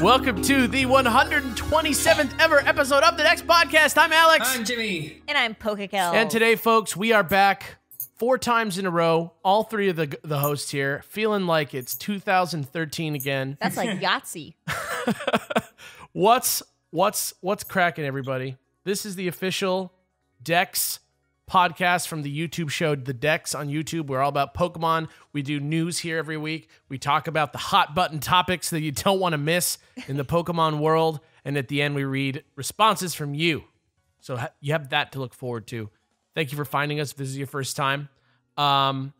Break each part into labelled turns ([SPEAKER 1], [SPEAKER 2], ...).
[SPEAKER 1] Welcome to the 127th ever episode of the Next Podcast. I'm Alex.
[SPEAKER 2] I'm Jimmy.
[SPEAKER 3] And I'm Pokekel.
[SPEAKER 1] And today, folks, we are back 4 times in a row. All 3 of the hosts here, feeling like it's 2013 again.
[SPEAKER 3] That's like Yahtzee.
[SPEAKER 1] What's cracking, everybody? This is the official Dex podcast from the YouTube show The Dex on YouTube. We're all about Pokemon. We do news here every week. We talk about the hot button topics that you don't want to miss in the Pokemon world. And at the end, we read responses from you. So you have that to look forward to. Thank you for finding us if this is your first time. But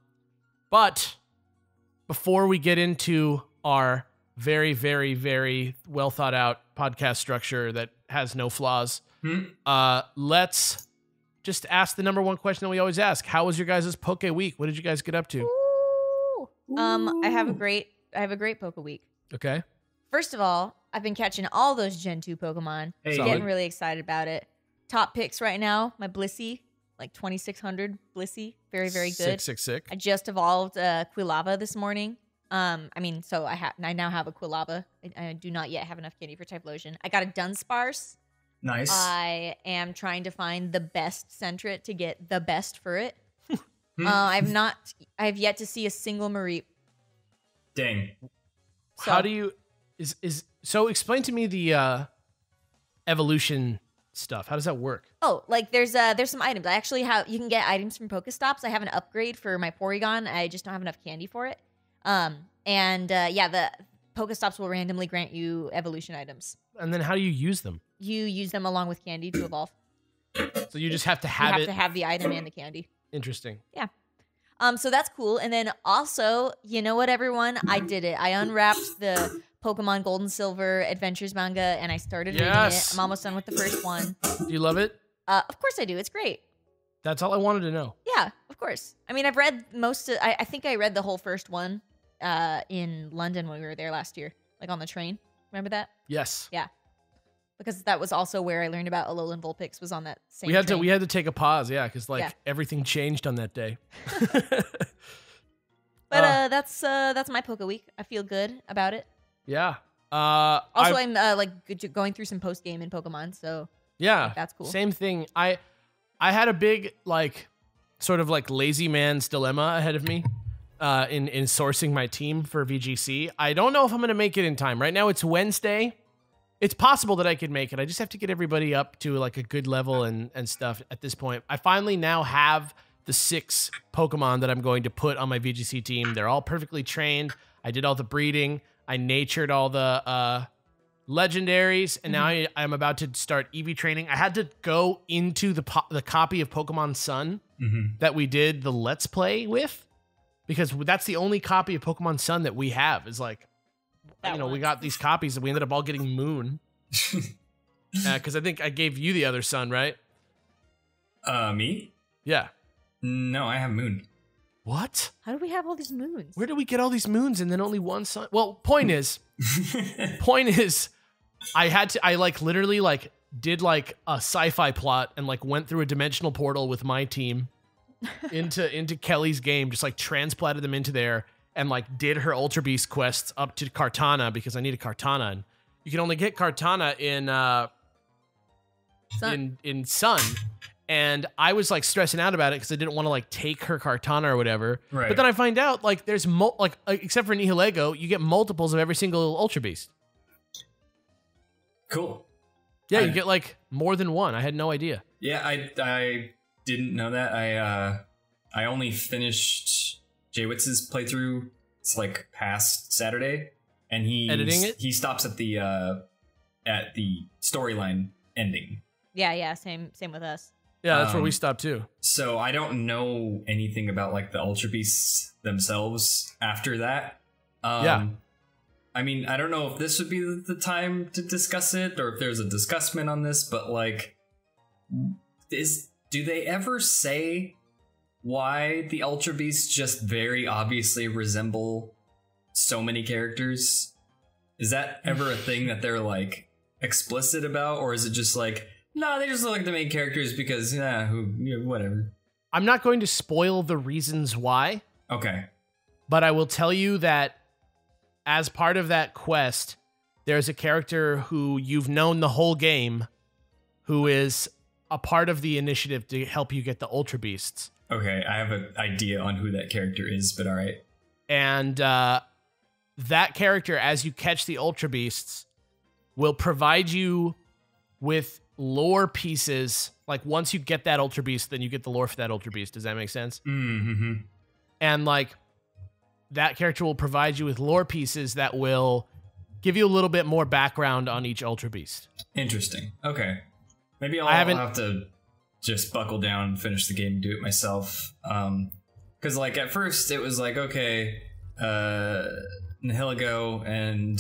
[SPEAKER 1] before we get into our very, very, very well thought out podcast structure that has no flaws, let's just ask the number one question that we always ask. How was your guys' Poke Week? What did you guys get up to?
[SPEAKER 3] Ooh. I have a great Poke Week.
[SPEAKER 1] Okay.
[SPEAKER 3] First of all, I've been catching all those Gen 2 Pokemon.
[SPEAKER 2] Hey.
[SPEAKER 3] Getting really excited about it. Top picks right now, my Blissey, like 2600 Blissey. Very, very good.
[SPEAKER 1] Sick.
[SPEAKER 3] I just evolved Quilava this morning. So I now have a Quilava. I do not yet have enough candy for Typhlosion. I got a Dunsparce.
[SPEAKER 2] Nice.
[SPEAKER 3] I am trying to find the best Sentret to get the best for it. I have yet to see a single Mareep.
[SPEAKER 2] Dang.
[SPEAKER 3] So,
[SPEAKER 1] How do you so explain to me the evolution stuff. How does that work?
[SPEAKER 3] Oh, like there's some items. You can get items from Pokestops. I have an upgrade for my Porygon. I just don't have enough candy for it. The Pokestops will randomly grant you evolution items.
[SPEAKER 1] And then how do you use them?
[SPEAKER 3] You use them along with candy to evolve.
[SPEAKER 1] So you just have to have
[SPEAKER 3] to have the item and the candy.
[SPEAKER 1] Interesting.
[SPEAKER 3] Yeah. So that's cool. And then also, you know what, everyone? I did it. I unwrapped the Pokemon Gold and Silver Adventures manga, and I started reading it. I'm almost done with the first one.
[SPEAKER 1] Do you love it?
[SPEAKER 3] Of course I do. It's great.
[SPEAKER 1] That's all I wanted to know.
[SPEAKER 3] Yeah, of course. I mean, I've read I think I read the whole first one in London when we were there last year, like on the train. Remember that?
[SPEAKER 1] Yes.
[SPEAKER 3] Yeah. Because that was also where I learned about Alolan Vulpix, was on that same
[SPEAKER 1] train. We
[SPEAKER 3] train.
[SPEAKER 1] had to take a pause, because everything changed on that day.
[SPEAKER 3] But that's my Poke Week. I feel good about it.
[SPEAKER 1] Yeah.
[SPEAKER 3] I'm going through some post game in Pokemon, so
[SPEAKER 1] yeah,
[SPEAKER 3] that's cool.
[SPEAKER 1] Same thing. I had a big sort of lazy man's dilemma ahead of me in sourcing my team for VGC. I don't know if I'm gonna make it in time. Right now it's Wednesday. It's possible that I could make it. I just have to get everybody up to a good level and stuff at this point. I finally now have the 6 Pokemon that I'm going to put on my VGC team. They're all perfectly trained. I did all the breeding. I natured all the legendaries, and now I'm about to start EV training. I had to go into the copy of Pokemon Sun that we did the Let's Play with, because that's the only copy of Pokemon Sun that we have. Is we got these copies and we ended up all getting Moon. Because I think I gave you the other Sun, right?
[SPEAKER 2] Me?
[SPEAKER 1] Yeah.
[SPEAKER 2] No, I have Moon.
[SPEAKER 1] What?
[SPEAKER 3] How do we have all these moons?
[SPEAKER 1] Where do we get all these moons and then only one sun? Well, point is, I literally did a sci-fi plot and went through a dimensional portal with my team into Kelly's game, just transplanted them into there and did her Ultra Beast quests up to Kartana because I need a Kartana, and you can only get Kartana in Sun. And I was stressing out about it because I didn't want to take her Kartana or whatever. Right. But then I find out there's except for Nihilego, you get multiples of every single Ultra Beast.
[SPEAKER 2] Cool.
[SPEAKER 1] Yeah, you get more than one. I had no idea.
[SPEAKER 2] Yeah, I didn't know that. I only finished Jaywitz's playthrough. It's past Saturday, and
[SPEAKER 1] editing it.
[SPEAKER 2] He stops at the storyline ending.
[SPEAKER 3] Yeah, same with us.
[SPEAKER 1] Yeah, that's where we stopped too.
[SPEAKER 2] So I don't know anything about the Ultra Beasts themselves after that.
[SPEAKER 1] Yeah.
[SPEAKER 2] I mean, I don't know if this would be the time to discuss it or if there's a discussment on this, but do they ever say why the Ultra Beasts just very obviously resemble so many characters? Is that ever a thing that they're like explicit about, or is it just like, no, they just look like the main characters because whatever?
[SPEAKER 1] I'm not going to spoil the reasons why.
[SPEAKER 2] Okay.
[SPEAKER 1] But I will tell you that as part of that quest, there's a character who you've known the whole game who is a part of the initiative to help you get the Ultra Beasts.
[SPEAKER 2] Okay, I have an idea on who that character is, but all right.
[SPEAKER 1] And that character, as you catch the Ultra Beasts, will provide you with lore pieces. Like, once you get that Ultra Beast, then you get the lore for that Ultra Beast. Does that make sense?
[SPEAKER 2] Mm-hmm.
[SPEAKER 1] And, like, that character will provide you with lore pieces that will give you a little bit more background on each Ultra Beast.
[SPEAKER 2] Interesting. Okay. Maybe I'll have to just buckle down and finish the game and do it myself. Because, like, at first it was like, okay, Nihilego and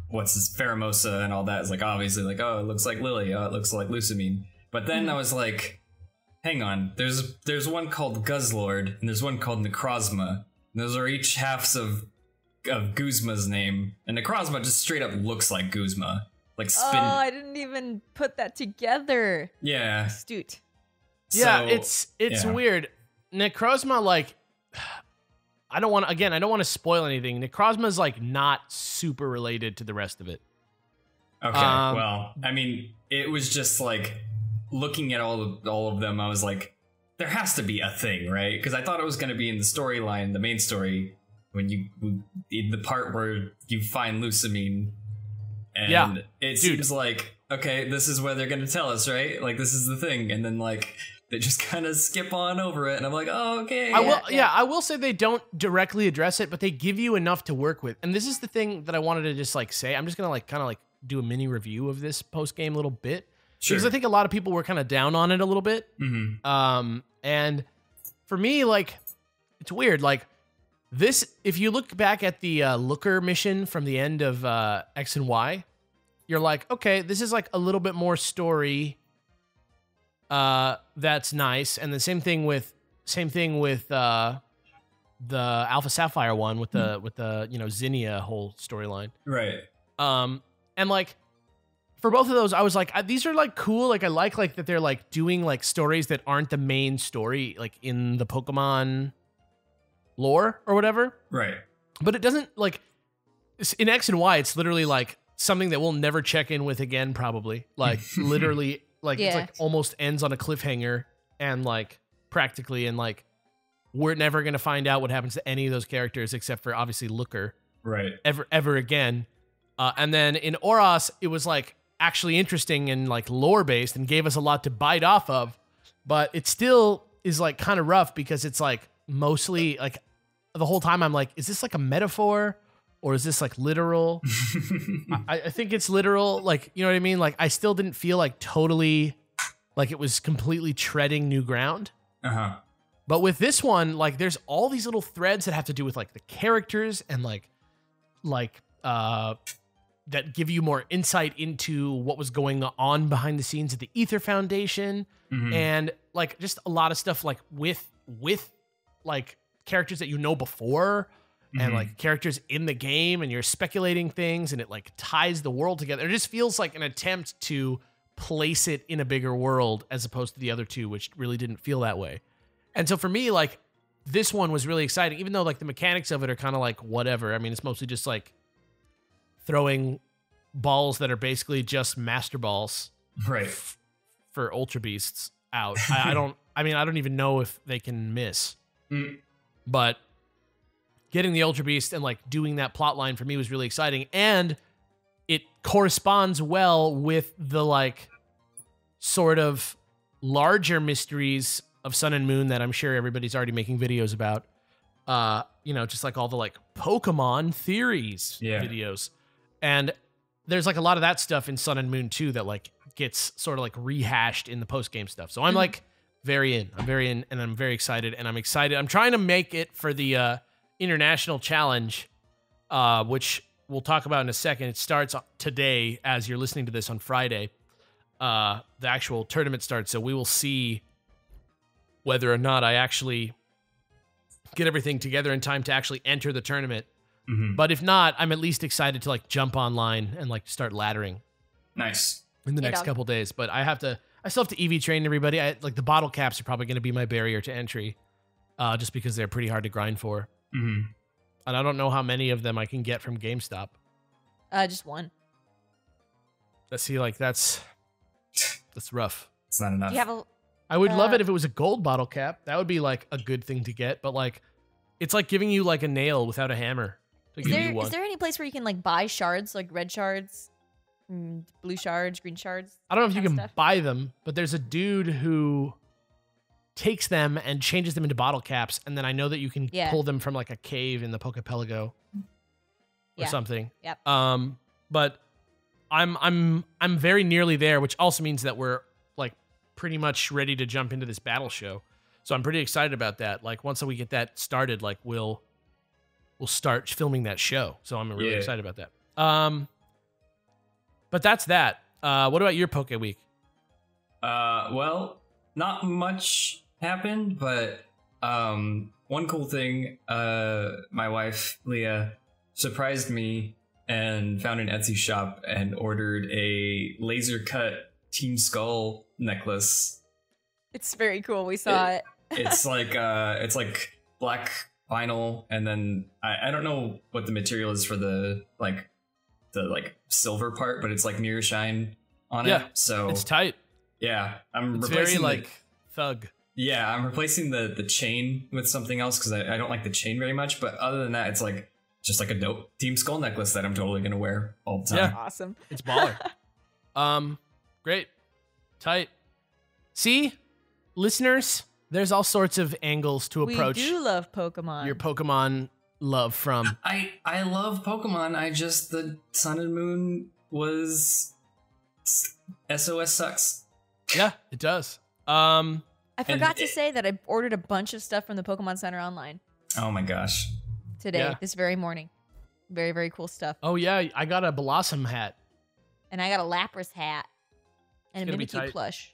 [SPEAKER 2] what's this, Pheromosa and all that is like obviously like, oh, it looks like Lily, oh, it looks like Lusamine. But then I was like, hang on, there's one called Guzzlord and there's one called Necrozma. And those are each halves of Guzma's name, and Necrozma just straight up looks like Guzma. Like spin.
[SPEAKER 3] Oh, I didn't even put that together.
[SPEAKER 2] Yeah.
[SPEAKER 3] Astute.
[SPEAKER 1] Yeah,
[SPEAKER 2] So,
[SPEAKER 1] it's
[SPEAKER 2] yeah.
[SPEAKER 1] weird. Necrozma, like, I don't want to spoil anything. Necrozma's like not super related to the rest of it.
[SPEAKER 2] Okay, well, I mean, it was just like looking at all of them, I was like, there has to be a thing, right? Because I thought it was going to be in the storyline, the main story, in the part where you find Lusamine. And it seems like, okay, this is what they're going to tell us, right? Like, this is the thing. And then, like, they just kind of skip on over it. And I'm like, oh, okay.
[SPEAKER 1] I will say they don't directly address it, but they give you enough to work with. And this is the thing that I wanted to just, like, say. I'm just going to, like, kind of, like, do a mini review of this post-game little bit.
[SPEAKER 2] Sure.
[SPEAKER 1] Because I think a lot of people were kind of down on it a little bit.
[SPEAKER 2] Mm-hmm.
[SPEAKER 1] And for me, like, it's weird. Like, this, if you look back at the Looker mission from the end of X and Y, you're like, okay, this is like a little bit more story. That's nice. And the same thing with the Alpha Sapphire one with the Zinnia whole storyline.
[SPEAKER 2] Right.
[SPEAKER 1] And like for both of those, I was like, these are like cool. Like I like that they're like doing like stories that aren't the main story, like in the Pokemon lore or whatever.
[SPEAKER 2] Right.
[SPEAKER 1] But it doesn't like in X and Y, it's literally like something that we'll never check in with again, probably. Like literally, like it's like almost ends on a cliffhanger and like practically, and like we're never gonna find out what happens to any of those characters except for obviously Looker.
[SPEAKER 2] Right.
[SPEAKER 1] Ever again. And then in Oros, it was like actually interesting and like lore based and gave us a lot to bite off of, but it still is like kind of rough because it's like mostly like the whole time I'm like, is this like a metaphor? Or is this like literal? I think it's literal. Like, you know what I mean? Like, I still didn't feel like totally like it was completely treading new ground.
[SPEAKER 2] Uh-huh.
[SPEAKER 1] But with this one, like, there's all these little threads that have to do with like the characters and like that give you more insight into what was going on behind the scenes at the Ether Foundation.
[SPEAKER 2] Mm-hmm.
[SPEAKER 1] And like just a lot of stuff like with like characters that you know before. And like characters in the game, and you're speculating things, and it like ties the world together. It just feels like an attempt to place it in a bigger world as opposed to the other two, which really didn't feel that way. And so for me, like this one was really exciting, even though like the mechanics of it are kind of like whatever. I mean, it's mostly just like throwing balls that are basically just Master Balls,
[SPEAKER 2] right,
[SPEAKER 1] for Ultra Beasts out. I don't even know if they can miss, but getting the Ultra Beast and like doing that plot line for me was really exciting, and it corresponds well with the like sort of larger mysteries of Sun and Moon that I'm sure everybody's already making videos about. Just like all the like Pokemon theories videos. And there's like a lot of that stuff in Sun and Moon too that like gets sort of like rehashed in the post-game stuff. So I'm like I'm very in, and I'm very excited, and I'm excited. I'm trying to make it for the International Challenge, which we'll talk about in a second. It starts today as you're listening to this on Friday. The actual tournament starts, so we will see whether or not I actually get everything together in time to actually enter the tournament. But if not, I'm at least excited to like jump online and like start laddering.
[SPEAKER 2] Nice.
[SPEAKER 1] In the next couple days. But I still have to EV train everybody. Like the bottle caps are probably going to be my barrier to entry, just because they're pretty hard to grind for. And I don't know how many of them I can get from GameStop.
[SPEAKER 3] Just one.
[SPEAKER 1] Let's see, like that's rough.
[SPEAKER 2] It's not enough.
[SPEAKER 3] Do you have a?
[SPEAKER 1] I would love it if it was a gold bottle cap. That would be like a good thing to get. But like, it's like giving you like a nail without a hammer. To give you one.
[SPEAKER 3] Is there any place where you can like buy shards, like red shards, blue shards, green shards?
[SPEAKER 1] I don't know if you can buy them, but there's a dude who takes them and changes them into bottle caps, and then I know that you can pull them from like a cave in the Pokepelago or something.
[SPEAKER 3] Yep.
[SPEAKER 1] But I'm very nearly there, which also means that we're like pretty much ready to jump into this battle show. So I'm pretty excited about that. Like once we get that started, like we'll start filming that show. So I'm really excited about that. But that's that. What about your Poke Week?
[SPEAKER 2] Well, not much happened, but one cool thing, my wife Leah surprised me and found an Etsy shop and ordered a laser cut Team Skull necklace.
[SPEAKER 3] It's very cool. We saw it.
[SPEAKER 2] It's like black vinyl, and then I don't know what the material is for the silver part, but it's like mirror shine on it. So
[SPEAKER 1] it's tight.
[SPEAKER 2] Yeah,
[SPEAKER 1] it's very like thug.
[SPEAKER 2] Yeah, I'm replacing the chain with something else because I don't like the chain very much. But other than that, it's like just like a dope Team Skull necklace that I'm totally gonna wear all the time.
[SPEAKER 3] Yeah, awesome.
[SPEAKER 1] It's baller. Great, tight. See, listeners, there's all sorts of angles to approach.
[SPEAKER 3] We do love Pokemon.
[SPEAKER 1] Your Pokemon love from.
[SPEAKER 2] I love Pokemon. The Sun and Moon was SOS sucks.
[SPEAKER 1] Yeah, it does.
[SPEAKER 3] I forgot to say that I ordered a bunch of stuff from the Pokemon Center online.
[SPEAKER 2] Oh my gosh.
[SPEAKER 3] Today, this very morning. Very, very cool stuff.
[SPEAKER 1] Oh yeah, I got a Blossom hat.
[SPEAKER 3] And I got a Lapras hat. And a Mimikyu plush.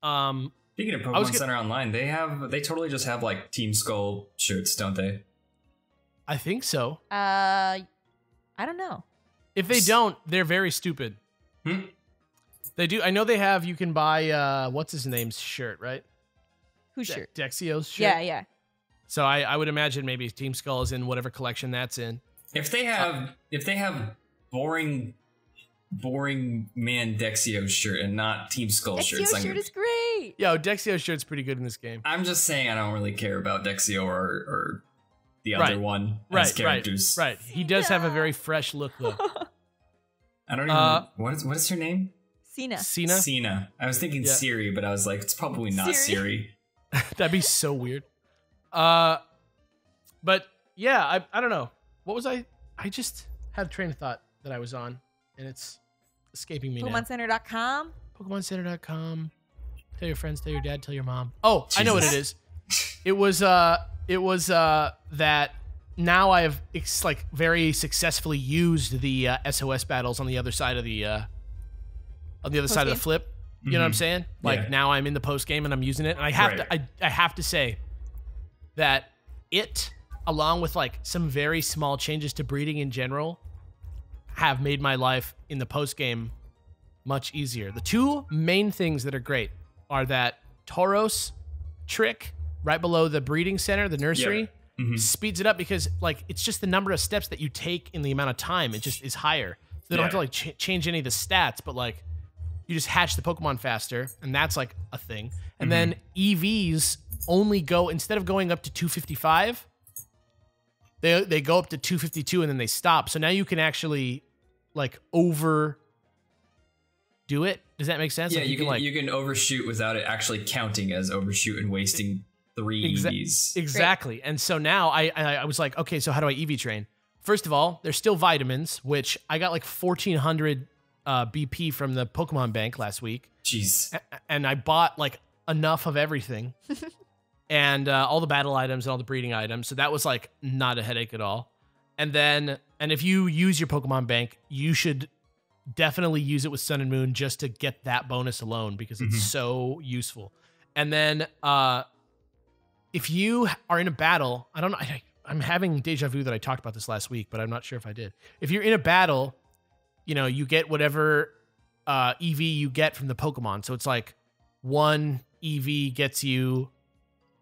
[SPEAKER 2] Speaking of Pokemon Center Online, they totally just have like Team Skull shirts, don't they?
[SPEAKER 1] I think so.
[SPEAKER 3] I don't know.
[SPEAKER 1] If they don't, they're very stupid. They do. I know they have. You can buy what's his name's shirt, right?
[SPEAKER 3] Whose shirt?
[SPEAKER 1] Dexio's shirt.
[SPEAKER 3] Yeah.
[SPEAKER 1] So I would imagine maybe Team Skull is in whatever collection that's in.
[SPEAKER 2] If they have boring man Dexio shirt and not Team Skull shirts.
[SPEAKER 3] Dexio shirt is great.
[SPEAKER 1] Yo, Dexio's shirt's pretty good in this game.
[SPEAKER 2] I'm just saying I don't really care about Dexio or the other one as characters.
[SPEAKER 1] Right. He does have a very fresh look though.
[SPEAKER 2] I don't even what is her name?
[SPEAKER 3] Cena.
[SPEAKER 2] I was thinking Siri, but I was like, it's probably not Siri.
[SPEAKER 1] That'd be so weird. But yeah, I don't know. What was I just had a train of thought that I was on, and it's escaping me now.
[SPEAKER 3] PokemonCenter.com?
[SPEAKER 1] PokemonCenter.com. Tell your friends, tell your dad, tell your mom. Oh, Jesus. I know what it is. It was that now I have very successfully used the SOS battles on the other side of the side of the flip. You know what I'm saying? Like now I'm in the post game and I'm using it, and I have to say that it, along with like some very small changes to breeding in general, have made my life in the post game much easier. The two main things that are great are that Tauros trick right below the breeding center, the nursery, speeds it up because like it's just the number of steps that you take in the amount of time. It just is higher. So they don't have to like change any of the stats, but like you just hatch the Pokemon faster, and that's like a thing. And then EVs only go, instead of going up to 255, they go up to 252 and then they stop. So now you can actually like overdo it. Does that make sense?
[SPEAKER 2] Yeah,
[SPEAKER 1] like,
[SPEAKER 2] you can overshoot without it actually counting as overshoot and wasting 3 EVs.
[SPEAKER 1] Exactly. Great. And so now I was like, okay, so how do I EV train? First of all, there's still vitamins, which I got like 1,400 BP from the Pokemon Bank last week.
[SPEAKER 2] Jeez.
[SPEAKER 1] And I bought like enough of everything. And all the battle items and all the breeding items. So that was like not a headache at all. And if you use your Pokemon Bank, you should definitely use it with Sun and Moon just to get that bonus alone because it's so useful. And then if you are in a battle, I don't know. I'm having deja vu that I talked about this last week, but I'm not sure if I did. If you're in a battle, you know, you get whatever EV you get from the Pokemon. So it's like one EV gets you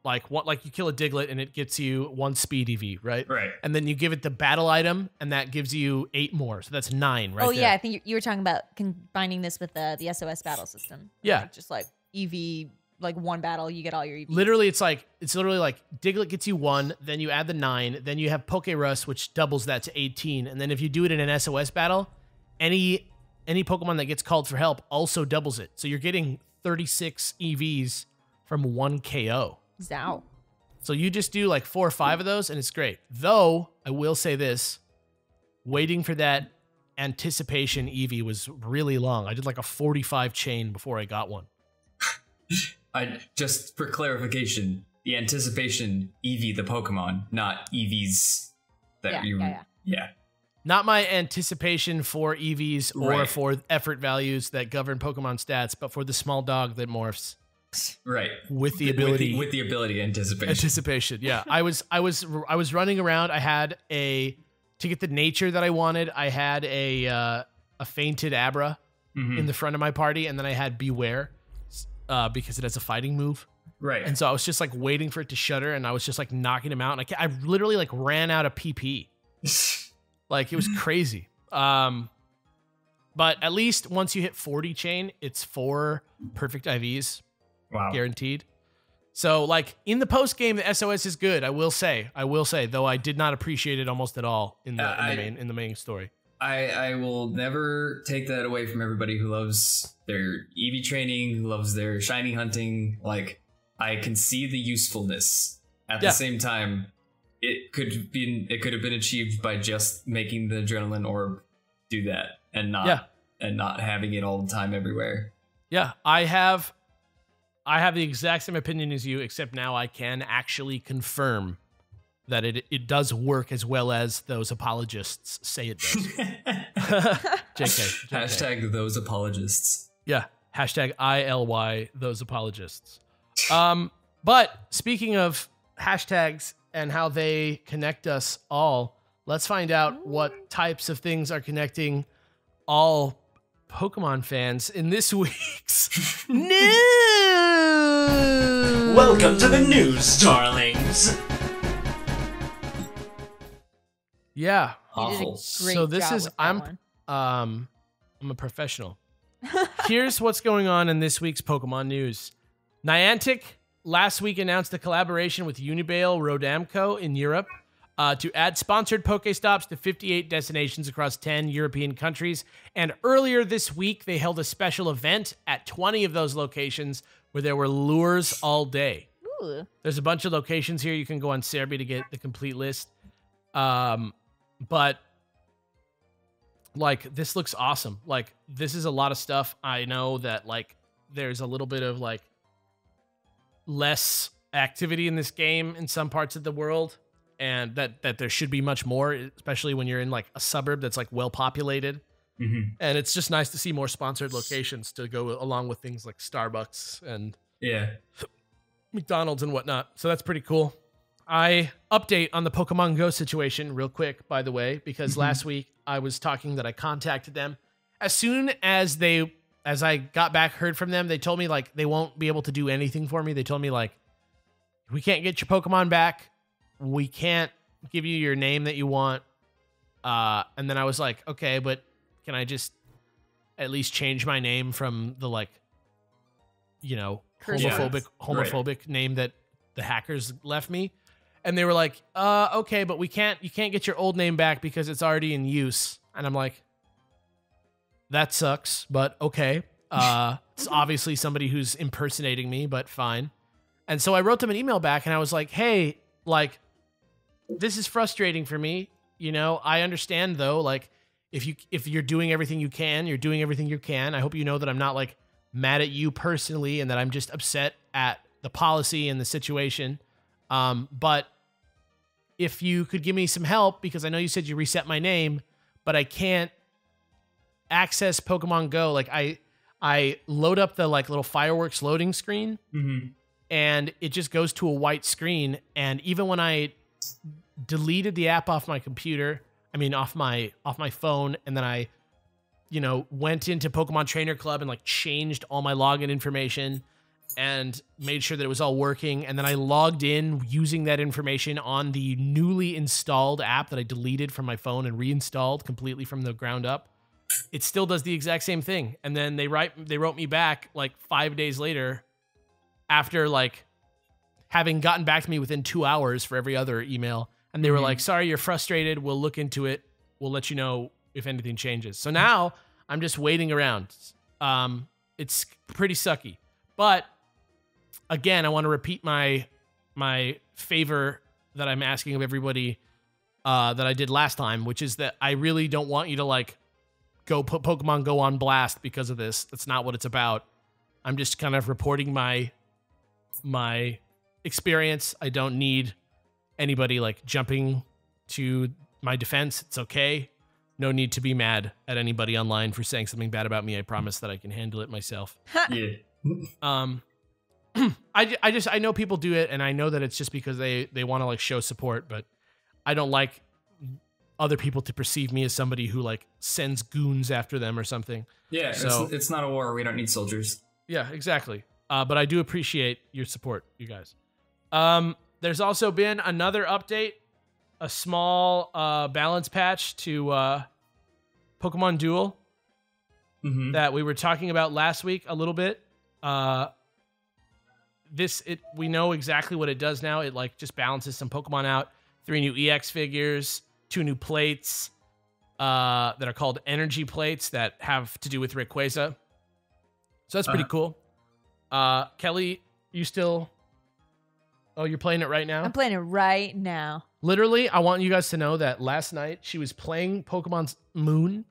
[SPEAKER 1] like what, like you kill a Diglett and it gets you 1 speed EV, right?
[SPEAKER 2] Right.
[SPEAKER 1] And then you give it the battle item and that gives you 8 more. So that's 9, right?
[SPEAKER 3] Oh,
[SPEAKER 1] there.
[SPEAKER 3] yeah. I think you were talking about combining this with the SOS battle system.
[SPEAKER 1] Yeah.
[SPEAKER 3] Like, just like EV, like one battle, you get all your EV.
[SPEAKER 1] Literally, it's literally like Diglett gets you 1, then you add the 9, then you have Pokerus, which doubles that to 18. And then if you do it in an SOS battle, any Pokemon that gets called for help also doubles it. So you're getting 36 EVs from 1 KO.
[SPEAKER 3] Zow.
[SPEAKER 1] So you just do like 4 or 5 of those and it's great. Though, I will say this, waiting for that anticipation EV was really long. I did like a 45 chain before I got one.
[SPEAKER 2] Just for clarification, the anticipation EV the Pokemon, not EVs that yeah.
[SPEAKER 1] Not my anticipation for EVs or
[SPEAKER 2] Right.
[SPEAKER 1] for effort values that govern Pokemon stats, but for the small dog that morphs.
[SPEAKER 2] Right.
[SPEAKER 1] With the ability.
[SPEAKER 2] With the ability anticipation.
[SPEAKER 1] Anticipation. Yeah. I was running around. I had to get the nature that I wanted, I had a fainted Abra in the front of my party, and then I had Beware because it has a fighting move.
[SPEAKER 2] Right.
[SPEAKER 1] And so I was just like waiting for it to shudder, and I was just like knocking him out. And I literally like ran out of PP. Like it was crazy. But at least once you hit 40 chain, it's 4 perfect IVs.
[SPEAKER 2] Wow.
[SPEAKER 1] Guaranteed. So like in the post game, the SOS is good. I will say, though I did not appreciate it almost at all in the main story.
[SPEAKER 2] I will never take that away from everybody who loves their EV training, who loves their shiny hunting. Like, I can see the usefulness. At the same time, it could have been achieved by just making the Adrenaline Orb do that and not having it all the time everywhere.
[SPEAKER 1] Yeah, I have the exact same opinion as you, except now I can actually confirm that it does work as well as those apologists say it does. JK.
[SPEAKER 2] Hashtag those apologists.
[SPEAKER 1] Yeah. Hashtag ILY those apologists. But speaking of hashtags and how they connect us all, let's find out what types of things are connecting all Pokemon fans in this week's news.
[SPEAKER 4] Welcome to the news, darlings.
[SPEAKER 1] Yeah.
[SPEAKER 3] You did a
[SPEAKER 2] Awful.
[SPEAKER 3] great
[SPEAKER 1] So this
[SPEAKER 3] job
[SPEAKER 1] is
[SPEAKER 3] with that one.
[SPEAKER 1] I'm a professional. Here's what's going on in this week's Pokemon news. Niantic last week announced a collaboration with Unibail Rodamco in Europe to add sponsored Pokestops to 58 destinations across 10 European countries. And earlier this week, they held a special event at 20 of those locations where there were lures all day.
[SPEAKER 3] Ooh.
[SPEAKER 1] There's a bunch of locations here. You can go on Serbi to get the complete list. But like, this looks awesome. Like, this is a lot of stuff. I know that like there's a little bit of like less activity in this game in some parts of the world, and that there should be much more, especially when you're in like a suburb that's like well populated.
[SPEAKER 2] Mm-hmm.
[SPEAKER 1] And it's just nice to see more sponsored locations to go along with things like Starbucks and McDonald's and whatnot. So that's pretty cool. I update on the Pokemon Go situation real quick, by the way, because last week I was talking that I contacted them. As soon as I got back, heard from them, they told me like they won't be able to do anything for me. They told me like, we can't get your Pokemon back. We can't give you your name that you want. And then I was like, okay, but can I just at least change my name from the like, you know, homophobic name that the hackers left me? And they were like, okay, but you can't get your old name back because it's already in use. And I'm like, that sucks, but okay. It's obviously somebody who's impersonating me, but fine. And so I wrote them an email back and I was like, hey, like, this is frustrating for me. You know, I understand though, like if you're doing everything you can, you're doing everything you can. I hope you know that I'm not like mad at you personally and that I'm just upset at the policy and the situation. But if you could give me some help, because I know you said you reset my name, but I can't access Pokemon Go. Like I load up the like little fireworks loading screen and it just goes to a white screen. And even when I deleted the app off my computer, off my phone, and then I, went into Pokemon Trainer Club and like changed all my login information and made sure that it was all working. And then I logged in using that information on the newly installed app that I deleted from my phone and reinstalled completely from the ground up. It still does the exact same thing. And then they wrote me back like 5 days later after like having gotten back to me within 2 hours for every other email. And they were like, sorry, you're frustrated. We'll look into it. We'll let you know if anything changes. So now I'm just waiting around. It's pretty sucky. But again, I want to repeat my favor that I'm asking of everybody that I did last time, which is that I really don't want you to like go put Pokemon Go on blast because of this. That's not what it's about. I'm just kind of reporting my experience. I don't need anybody like jumping to my defense. It's okay. No need to be mad at anybody online for saying something bad about me. I promise that I can handle it myself.
[SPEAKER 2] Yeah.
[SPEAKER 1] I know people do it, and I know that it's just because they want to like show support, but I don't like other people to perceive me as somebody who like sends goons after them or something.
[SPEAKER 2] Yeah, so it's not a war. We don't need soldiers.
[SPEAKER 1] Yeah, exactly. But I do appreciate your support, you guys. There's also been another update, a small balance patch to Pokemon Duel that we were talking about last week a little bit. We know exactly what it does now. It like just balances some Pokemon out. 3 new EX figures, 2 new plates that are called energy plates that have to do with Rayquaza. So that's pretty cool. Kelly, you still... Oh, you're playing it right now?
[SPEAKER 3] I'm playing it right now.
[SPEAKER 1] Literally, I want you guys to know that last night she was playing Pokemon Moon,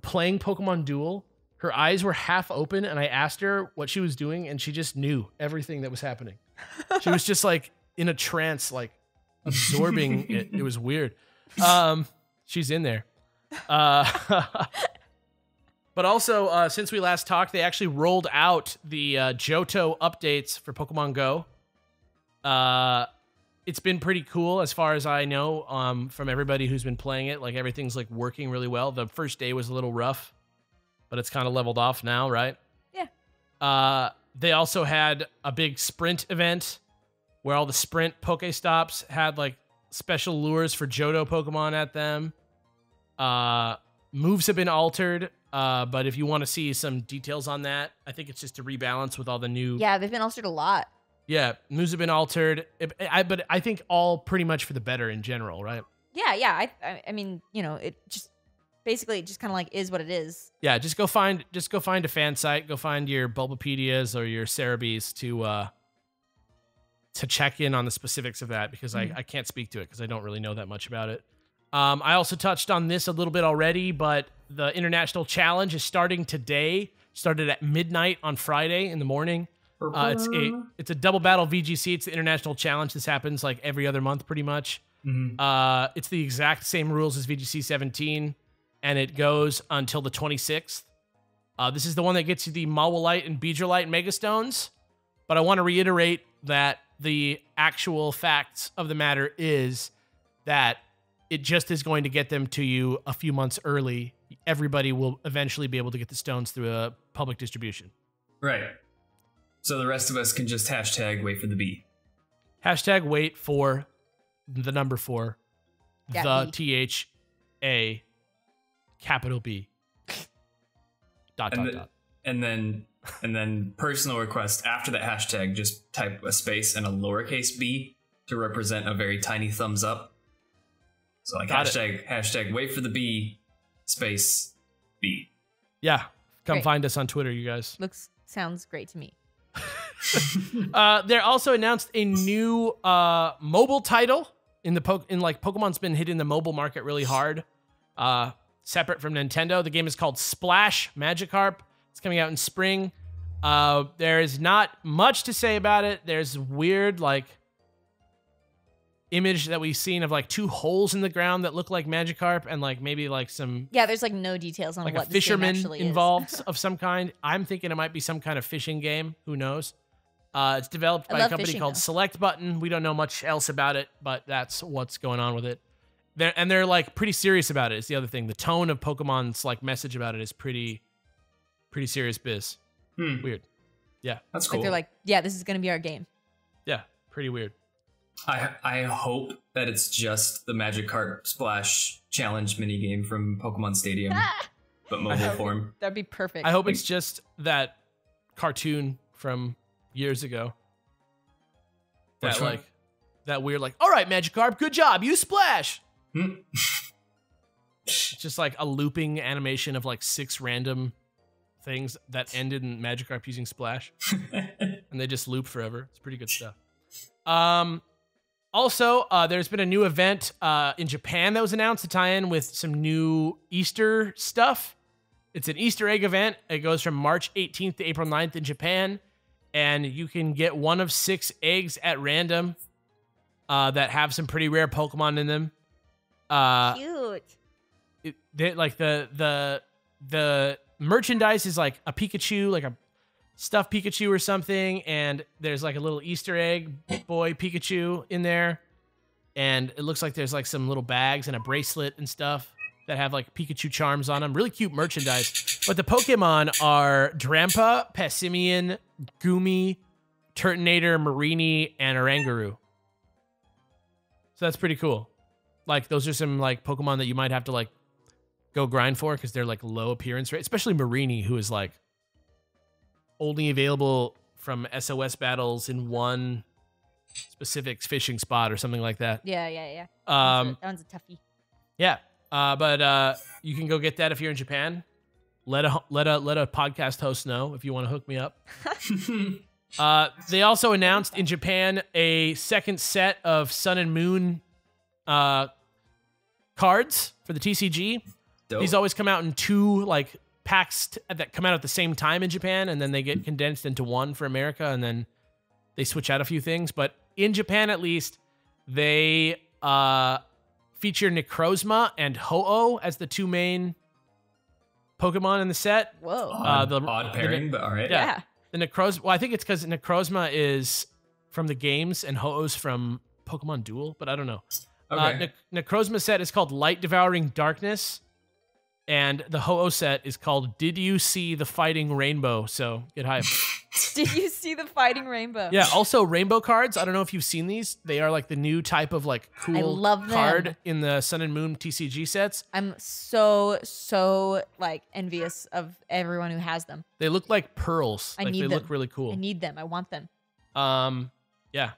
[SPEAKER 1] playing Pokemon Duel. Her eyes were half open, and I asked her what she was doing, and she just knew everything that was happening. She was just like in a trance, like absorbing it. It was weird. She's in there. But also, since we last talked, they actually rolled out the Johto updates for Pokemon Go. It's been pretty cool as far as I know, from everybody who's been playing it. Like everything's like working really well. The first day was a little rough, but it's kind of leveled off now, right?
[SPEAKER 3] Yeah.
[SPEAKER 1] They also had a big sprint event where all the sprint Pokestops had like special lures for Johto Pokemon at them. Moves have been altered, but if you want to see some details on that, I think it's just to rebalance with all the new...
[SPEAKER 3] Yeah, they've been altered a lot.
[SPEAKER 1] Yeah, moves have been altered, but I think all pretty much for the better in general, right?
[SPEAKER 3] Yeah. I mean, it just basically just kind of like is what it is.
[SPEAKER 1] Yeah, just go find a fan site, go find your Bulbapedias or your Cerebees to check in on the specifics of that, because I can't speak to it because I don't really know that much about it. I also touched on this a little bit already, but the International Challenge is starting today. Started at midnight on Friday in the morning. It's a double battle VGC. It's the International Challenge. This happens like every other month pretty much. It's the exact same rules as VGC 17, and it goes until the 26th. This is the one that gets you the Mawilite and Beedrillite Megastones, but I want to reiterate that the actual facts of the matter is that it just is going to get them to you a few months early. Everybody will eventually be able to get the stones through a public distribution.
[SPEAKER 2] Right. So the rest of us can just hashtag wait for the B.
[SPEAKER 1] Hashtag wait for the number 4.
[SPEAKER 3] Yeah,
[SPEAKER 1] the THA capital B. dot.
[SPEAKER 2] And then personal request after that hashtag, just type a space and a lowercase b to represent a very tiny thumbs up. So like hashtag wait for the B space B.
[SPEAKER 1] Yeah. Come
[SPEAKER 3] Great.
[SPEAKER 1] find us on Twitter, you guys.
[SPEAKER 3] Sounds great to me.
[SPEAKER 1] They also announced a new mobile title in Pokemon's been hitting the mobile market really hard. Separate from Nintendo, the game is called Splash Magikarp. It's coming out in spring. There is not much to say about it. There's weird image that we've seen of 2 holes in the ground that look like Magikarp, and maybe some
[SPEAKER 3] there's no details on what
[SPEAKER 1] a
[SPEAKER 3] this
[SPEAKER 1] fisherman
[SPEAKER 3] game actually
[SPEAKER 1] involved of some kind. I'm thinking it might be some kind of fishing game. Who knows? It's developed by a
[SPEAKER 3] love
[SPEAKER 1] company
[SPEAKER 3] fishing,
[SPEAKER 1] called
[SPEAKER 3] though.
[SPEAKER 1] Select Button. We don't know much else about it, but that's what's going on with it. They're like pretty serious about it. It's the other thing. The tone of Pokemon's like message about it is pretty serious biz. Weird. Yeah.
[SPEAKER 2] That's
[SPEAKER 3] Like
[SPEAKER 2] cool.
[SPEAKER 3] they're like, yeah, this is gonna be our game.
[SPEAKER 1] Yeah. Pretty weird.
[SPEAKER 2] I hope that it's just the Magikarp Splash Challenge minigame from Pokemon Stadium, but mobile form.
[SPEAKER 3] That'd be perfect.
[SPEAKER 1] I hope it's just that cartoon from years ago.
[SPEAKER 2] Which
[SPEAKER 1] That
[SPEAKER 2] one?
[SPEAKER 1] like that weird like, all right, Magikarp, good job, you splash. It's just like a looping animation of like 6 random things that ended in Magikarp using splash, and they just loop forever. It's pretty good stuff. Also, there's been a new event in Japan that was announced to tie in with some new Easter stuff. It's an Easter egg event. It goes from March 18th to April 9th in Japan, and you can get one of 6 eggs at random that have some pretty rare Pokemon in them.
[SPEAKER 3] Cute.
[SPEAKER 1] Like the merchandise is like a Pikachu, like a stuffed Pikachu or something, and there's like a little Easter egg boy Pikachu in there, and it looks like there's like some little bags and a bracelet and stuff that have like Pikachu charms on them. Really cute merchandise. But the Pokemon are Drampa, Passimian, Gumi, Turtonator, Marini, and Oranguru. So that's pretty cool. Like those are some like Pokemon that you might have to like go grind for because they're like low appearance rate, especially Marini, who is like only available from SOS battles in one specific fishing spot or something like that.
[SPEAKER 3] Yeah.
[SPEAKER 1] Um,
[SPEAKER 3] That one's a toughie.
[SPEAKER 1] yeah. But you can go get that if you're in Japan. Let a podcast host know if you want to hook me up. They also announced in Japan a second set of Sun and Moon cards for the TCG.
[SPEAKER 2] Dope.
[SPEAKER 1] These always come out in 2 like packs that come out at the same time in Japan, and then they get condensed into 1 for America, and then they switch out a few things. But in Japan, at least, they feature Necrozma and Ho-Oh as the 2 main Pokemon in the set.
[SPEAKER 3] Whoa.
[SPEAKER 2] Odd pairing, but all right.
[SPEAKER 1] Yeah. The Necrozma. Well, I think it's because Necrozma is from the games and Ho-Oh's from Pokemon Duel, but I don't know.
[SPEAKER 2] Okay.
[SPEAKER 1] Necrozma set is called Light Devouring Darkness, and the Ho-Oh set is called Did You See the Fighting Rainbow? So get hype.
[SPEAKER 3] Did you see the fighting rainbow?
[SPEAKER 1] Yeah, also rainbow cards. I don't know if you've seen these. They are like the new type of like cool
[SPEAKER 3] love them.
[SPEAKER 1] card in the Sun and Moon TCG sets.
[SPEAKER 3] I'm so like envious of everyone who has them.
[SPEAKER 1] They look like pearls.
[SPEAKER 3] I
[SPEAKER 1] Like,
[SPEAKER 3] need
[SPEAKER 1] they
[SPEAKER 3] them.
[SPEAKER 1] look really cool.
[SPEAKER 3] I need them. I want them.
[SPEAKER 1] Yeah.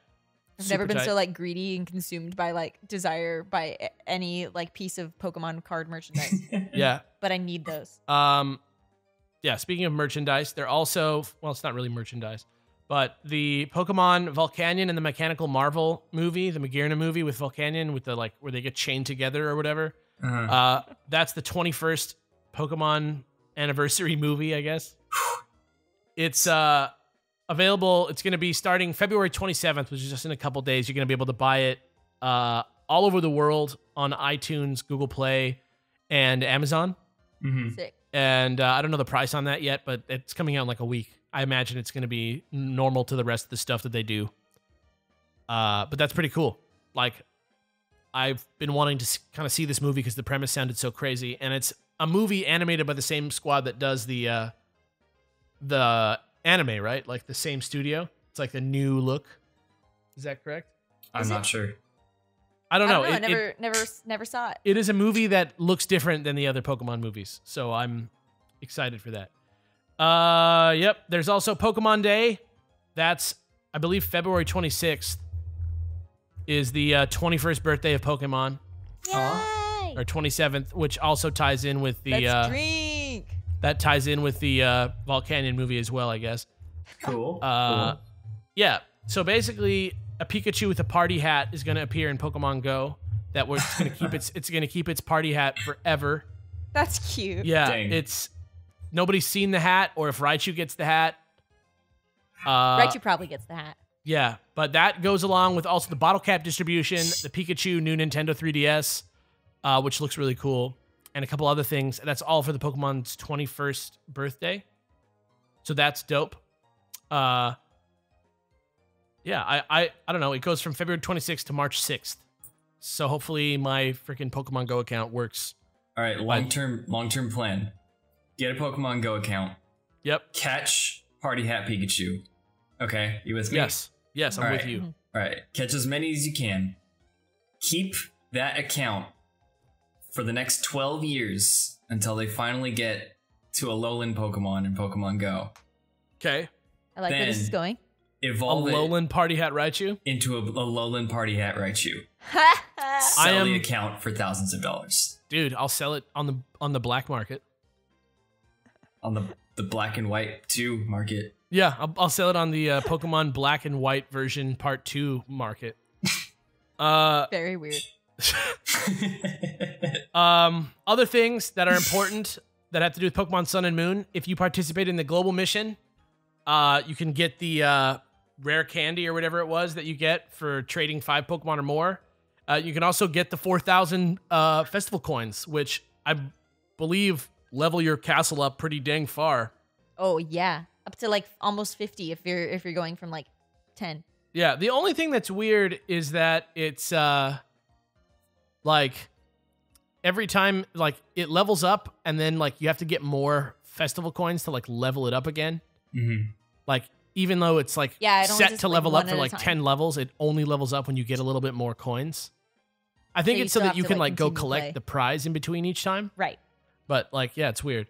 [SPEAKER 3] I've never
[SPEAKER 1] Super
[SPEAKER 3] been
[SPEAKER 1] tight.
[SPEAKER 3] so like greedy and consumed by like desire by any like piece of Pokemon card merchandise.
[SPEAKER 1] Yeah.
[SPEAKER 3] But I need those.
[SPEAKER 1] Yeah, speaking of merchandise, they're also, well, it's not really merchandise, but the Pokemon Volcanion and the Mechanical Marvel movie, the Magearna movie with Volcanion, with the like where they get chained together or whatever. That's the 21st Pokemon anniversary movie, I guess. It's available. It's going to be starting February 27th, which is just in a couple days. You're going to be able to buy it all over the world on iTunes, Google Play, and Amazon.
[SPEAKER 3] Sick.
[SPEAKER 1] And I don't know the price on that yet, but it's coming out in like a week. I imagine it's going to be normal to the rest of the stuff that they do. But that's pretty cool. Like, I've been wanting to kind of see this movie because the premise sounded so crazy, and it's a movie animated by the same squad that does the anime, right? Like the same studio. It's like the new look. Is that correct?
[SPEAKER 2] I'm not sure.
[SPEAKER 1] I don't know.
[SPEAKER 3] I never saw it.
[SPEAKER 1] It is a movie that looks different than the other Pokemon movies, so I'm excited for that. Yep. There's also Pokemon Day. That's, I believe, February 26th is the 21st birthday of Pokemon,
[SPEAKER 3] Yay!
[SPEAKER 1] or 27th, which also ties in with the
[SPEAKER 3] Let's drink.
[SPEAKER 1] that ties in with the Volcanion movie as well, I guess.
[SPEAKER 2] Cool.
[SPEAKER 1] Yeah. So basically, a Pikachu with a party hat is going to appear in Pokemon Go. That was going to keep it's going to keep its party hat forever.
[SPEAKER 3] That's cute.
[SPEAKER 1] Yeah,
[SPEAKER 2] Dang.
[SPEAKER 1] it's nobody's seen the hat, or if Raichu gets the hat.
[SPEAKER 3] Raichu probably gets the hat.
[SPEAKER 1] Yeah, but that goes along with also the bottle cap distribution, the Pikachu new Nintendo 3DS, which looks really cool, and a couple other things. That's all for the Pokemon's 21st birthday. So that's dope. Yeah, I don't know. It goes from February 26th to March 6th. So hopefully my freaking Pokemon Go account works.
[SPEAKER 2] All right, long-term plan. Get a Pokemon Go account.
[SPEAKER 1] Yep.
[SPEAKER 2] Catch Party Hat Pikachu. Okay, you with me?
[SPEAKER 1] Yes, I'm with you.
[SPEAKER 2] All right, catch as many as you can. Keep that account for the next 12 years until they finally get to Alolan Pokemon in Pokemon Go.
[SPEAKER 1] Okay.
[SPEAKER 3] I like where this is going.
[SPEAKER 2] Evolve it
[SPEAKER 1] Alolan Party Hat Raichu
[SPEAKER 2] into a Alolan Party Hat Raichu.
[SPEAKER 1] I
[SPEAKER 2] Sell
[SPEAKER 1] am-
[SPEAKER 2] the account for thousands of dollars
[SPEAKER 1] Dude, I'll sell it on the black market.
[SPEAKER 2] on the black and white 2 market.
[SPEAKER 1] Yeah, I'll sell it on the Pokemon Black and White version Part 2 market.
[SPEAKER 3] Very weird.
[SPEAKER 1] Other things that are important that have to do with Pokemon Sun and Moon. If you participate in the global mission, you can get the rare candy or whatever it was that you get for trading 5 Pokemon or more. You can also get the 4,000 festival coins, which I believe level your castle up pretty dang far.
[SPEAKER 3] Oh yeah, up to like almost 50 if you're going from like 10.
[SPEAKER 1] Yeah, the only thing that's weird is that it's like every time like it levels up and then like you have to get more festival coins to like level it up again.
[SPEAKER 2] Mm-hmm.
[SPEAKER 1] Like even though it's like
[SPEAKER 3] Yeah, it only
[SPEAKER 1] set
[SPEAKER 3] does,
[SPEAKER 1] to
[SPEAKER 3] like,
[SPEAKER 1] level
[SPEAKER 3] one
[SPEAKER 1] up for
[SPEAKER 3] at a
[SPEAKER 1] like
[SPEAKER 3] time.
[SPEAKER 1] 10 levels, it only levels up when you get a little bit more coins. I think
[SPEAKER 3] you
[SPEAKER 1] it's so
[SPEAKER 3] still
[SPEAKER 1] that
[SPEAKER 3] have
[SPEAKER 1] you
[SPEAKER 3] to,
[SPEAKER 1] can
[SPEAKER 3] like,
[SPEAKER 1] like go
[SPEAKER 3] continue to
[SPEAKER 1] collect
[SPEAKER 3] play.
[SPEAKER 1] the prize in between each time.
[SPEAKER 3] Right.
[SPEAKER 1] But like, yeah, it's weird.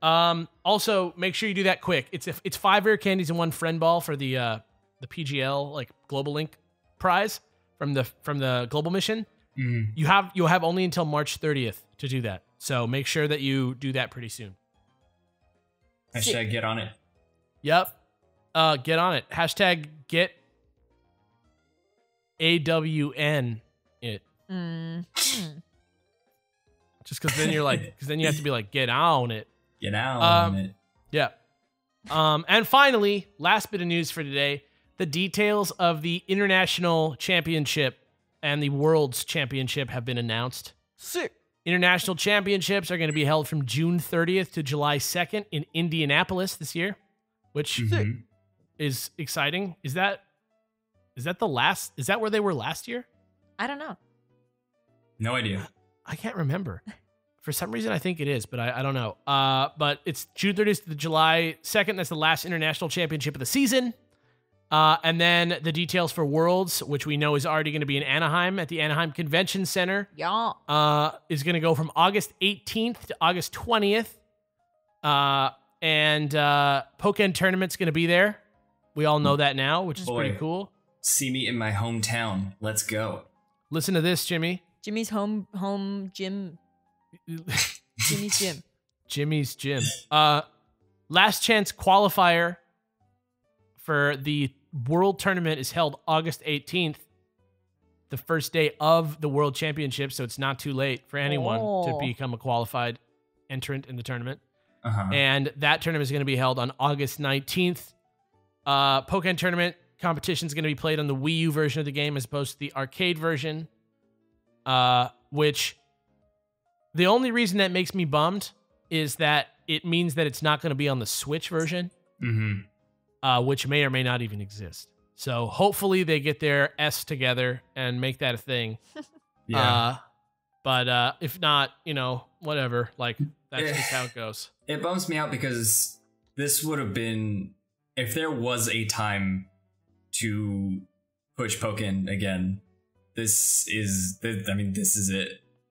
[SPEAKER 1] Also make sure you do that quick. It's 5 rare candies and 1 friend ball for the PGL like Global Link prize from the global mission.
[SPEAKER 2] Mm.
[SPEAKER 1] You'll have only until March 30th to do that. So make sure that you do that pretty soon.
[SPEAKER 2] Hashtag get on it.
[SPEAKER 1] Yep. Get on it. Hashtag get AWN it. Just because then you're like, because then you have to be like, get on it.
[SPEAKER 2] Get on it.
[SPEAKER 1] Yeah. And finally, last bit of news for today, the details of the International Championship and the World's Championship have been announced.
[SPEAKER 3] Sick.
[SPEAKER 1] International Championships are going to be held from June 30th to July 2nd in Indianapolis this year, which
[SPEAKER 2] Mhm.
[SPEAKER 1] is exciting. Is that where they were last year?
[SPEAKER 3] I don't know.
[SPEAKER 2] No idea.
[SPEAKER 1] I can't remember. For some reason, I think it is, but I don't know. But it's June 30th to July 2nd. That's the last international championship of the season. And then the details for Worlds, which we know is already going to be in Anaheim at the Anaheim Convention Center,
[SPEAKER 3] Yeah.
[SPEAKER 1] is going to go from August 18th to August 20th. And Pokken Tournament's going to be there. We all know that now, which is
[SPEAKER 2] Boy.
[SPEAKER 1] pretty cool.
[SPEAKER 2] See me in my hometown. Let's go.
[SPEAKER 1] Listen to this, Jimmy.
[SPEAKER 3] Jimmy's home gym. Jimmy's gym.
[SPEAKER 1] Jimmy's Gym. Last chance qualifier for the World Tournament is held August 18th, the first day of the World Championship, so it's not too late for anyone to
[SPEAKER 3] Oh.
[SPEAKER 1] become a qualified entrant in the tournament.
[SPEAKER 2] Uh-huh.
[SPEAKER 1] And that tournament is going to be held on August 19th. Pokken Tournament competition is going to be played on the Wii U version of the game as opposed to the arcade version, which the only reason that makes me bummed is that it means that it's not going to be on the Switch version,
[SPEAKER 2] Mm-hmm.
[SPEAKER 1] which may or may not even exist. So hopefully they get their S together and make that a thing.
[SPEAKER 2] Yeah.
[SPEAKER 1] But if not, whatever. Like, that's just how it goes.
[SPEAKER 2] It bums me out because this would have been, if there was a time to push Pokken again, this is it.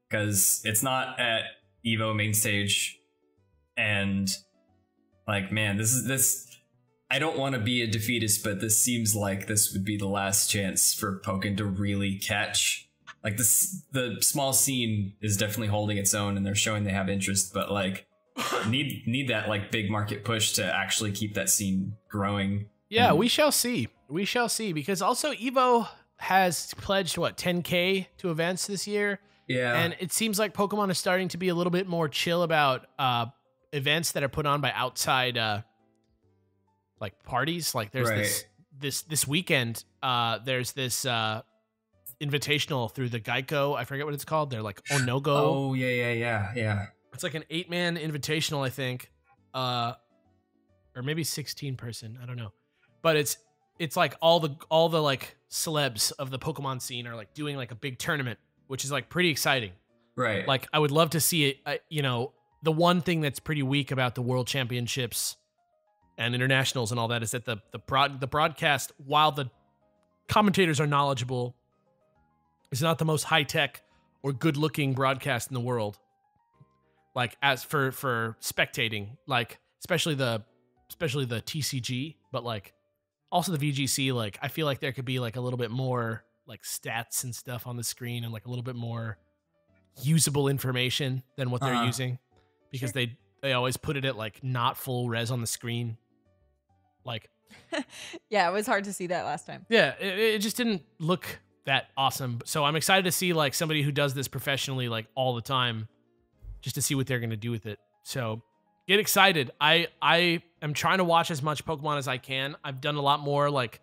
[SPEAKER 2] Because it's not at EVO main stage. And like, man, this I don't want to be a defeatist, but this seems like this would be the last chance for Pokken to really catch. Like the small scene is definitely holding its own and they're showing they have interest, but like need that like big market push to actually keep that scene growing.
[SPEAKER 1] Yeah, we shall see. We shall see, because also Evo has pledged 10K to events this year,
[SPEAKER 2] Yeah.
[SPEAKER 1] and it seems like Pokemon is starting to be a little bit more chill about events that are put on by outside like parties. Like there's
[SPEAKER 2] Right.
[SPEAKER 1] this weekend there's this invitational through the Geico, I forget what it's called. They're like Onogo.
[SPEAKER 2] Oh yeah.
[SPEAKER 1] It's like an 8-man invitational, I think. Or maybe 16 person, I don't know. But it's like all the like celebs of the Pokemon scene are like doing like a big tournament, which is like pretty exciting.
[SPEAKER 2] Right.
[SPEAKER 1] Like I would love to see it. You know, the one thing that's pretty weak about the World Championships and internationals and all that is that the broadcast, while the commentators are knowledgeable, is not the most high tech or good looking broadcast in the world. Like as for spectating, like especially the TCG, but like also the VGC. Like I feel like there could be like a little bit more like stats and stuff on the screen and like a little bit more usable information than what they're using, because they always put it at like not full res on the screen. Like,
[SPEAKER 3] yeah, it was hard to see that last time.
[SPEAKER 1] Yeah, it just didn't look that awesome. So I'm excited to see like somebody who does this professionally like all the time, just to see what they're going to do with it. So get excited. I am trying to watch as much Pokemon as I can. I've done a lot more like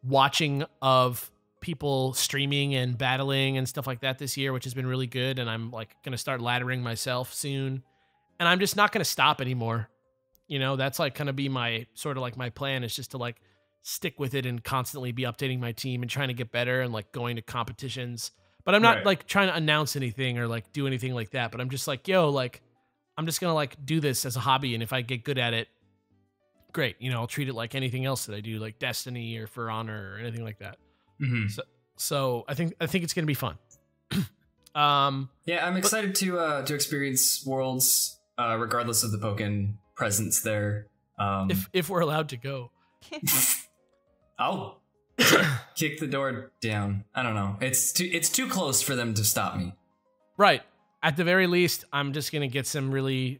[SPEAKER 1] watching of people streaming and battling and stuff like that this year, which has been really good. And I'm like going to start laddering myself soon. And I'm just not going to stop anymore. You know, that's like going to be my sort of like my plan, is just to like stick with it and constantly be updating my team and trying to get better and like going to competitions. But I'm not like trying to announce anything or like do anything like that. But I'm just like, yo, like, I'm just going to like do this as a hobby. And if I get good at it, great. You know, I'll treat it like anything else that I do, like Destiny or For Honor or anything like that.
[SPEAKER 2] Mm-hmm.
[SPEAKER 1] So I think it's going to be fun.
[SPEAKER 2] Yeah, I'm excited to experience Worlds, regardless of the Pokken presence there.
[SPEAKER 1] If we're allowed to go.
[SPEAKER 2] I'll kick the door down. I don't know. It's too close for them to stop me.
[SPEAKER 1] Right. At the very least, I'm just going to get some really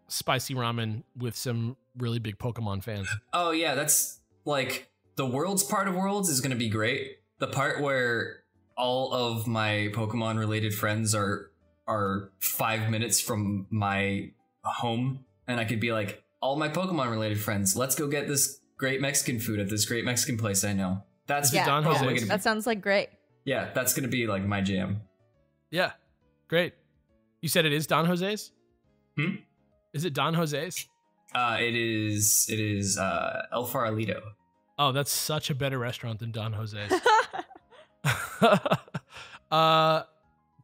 [SPEAKER 1] spicy ramen with some really big Pokemon fans.
[SPEAKER 2] Oh, yeah. That's like the Worlds part of Worlds is going to be great. The part where all of my Pokemon related friends are 5 minutes from my home, and I could be like, all my Pokemon related friends, let's go get this great Mexican food at this great Mexican place I know. That's
[SPEAKER 1] Don Jose's.
[SPEAKER 3] That sounds like great.
[SPEAKER 2] Yeah, that's going to be like my jam.
[SPEAKER 1] Yeah. Great. You said it is Don Jose's?
[SPEAKER 2] Hmm?
[SPEAKER 1] Is it Don Jose's?
[SPEAKER 2] It is El Farolito.
[SPEAKER 1] Oh, that's such a better restaurant than Don Jose's.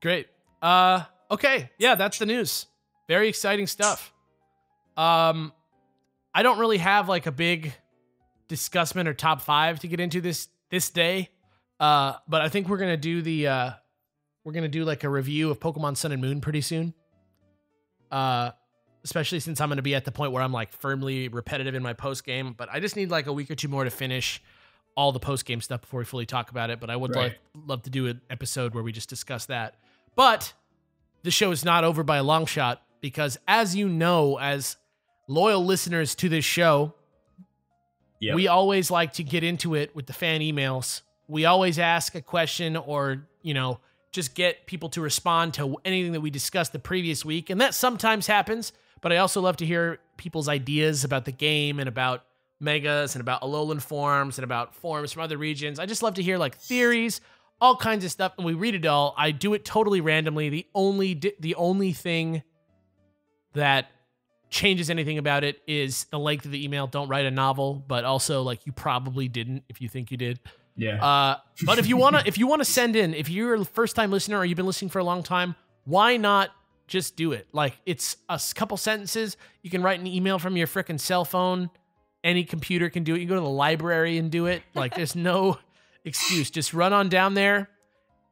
[SPEAKER 1] Great. Okay. Yeah, that's the news. Very exciting stuff. I don't really have like a big discussment or top 5 to get into this day. But I think we're going to do like a review of Pokemon Sun and Moon pretty soon. Especially since I'm going to be at the point where I'm like firmly repetitive in my post game, but I just need like a week or two more to finish all the post game stuff before we fully talk about it. But I would love to do an episode where we just discuss that. But the show is not over by a long shot, because as you know, as loyal listeners to this show, we always like to get into it with the fan emails. We always ask a question or, you know, just get people to respond to anything that we discussed the previous week. And that sometimes happens, but I also love to hear people's ideas about the game and about megas and about Alolan forms and about forms from other regions. I just love to hear like theories, all kinds of stuff, and we read it all. I do it totally randomly. The only thing that changes anything about it is the length of the email. Don't write a novel, but also like you probably didn't if you think you did.
[SPEAKER 2] Yeah.
[SPEAKER 1] But if you wanna send in, if you're a first time listener or you've been listening for a long time, why not just do it? Like, it's a couple sentences. You can write an email from your frickin' cell phone. Any computer can do it. You go to the library and do it. Like, there's no excuse. Just run on down there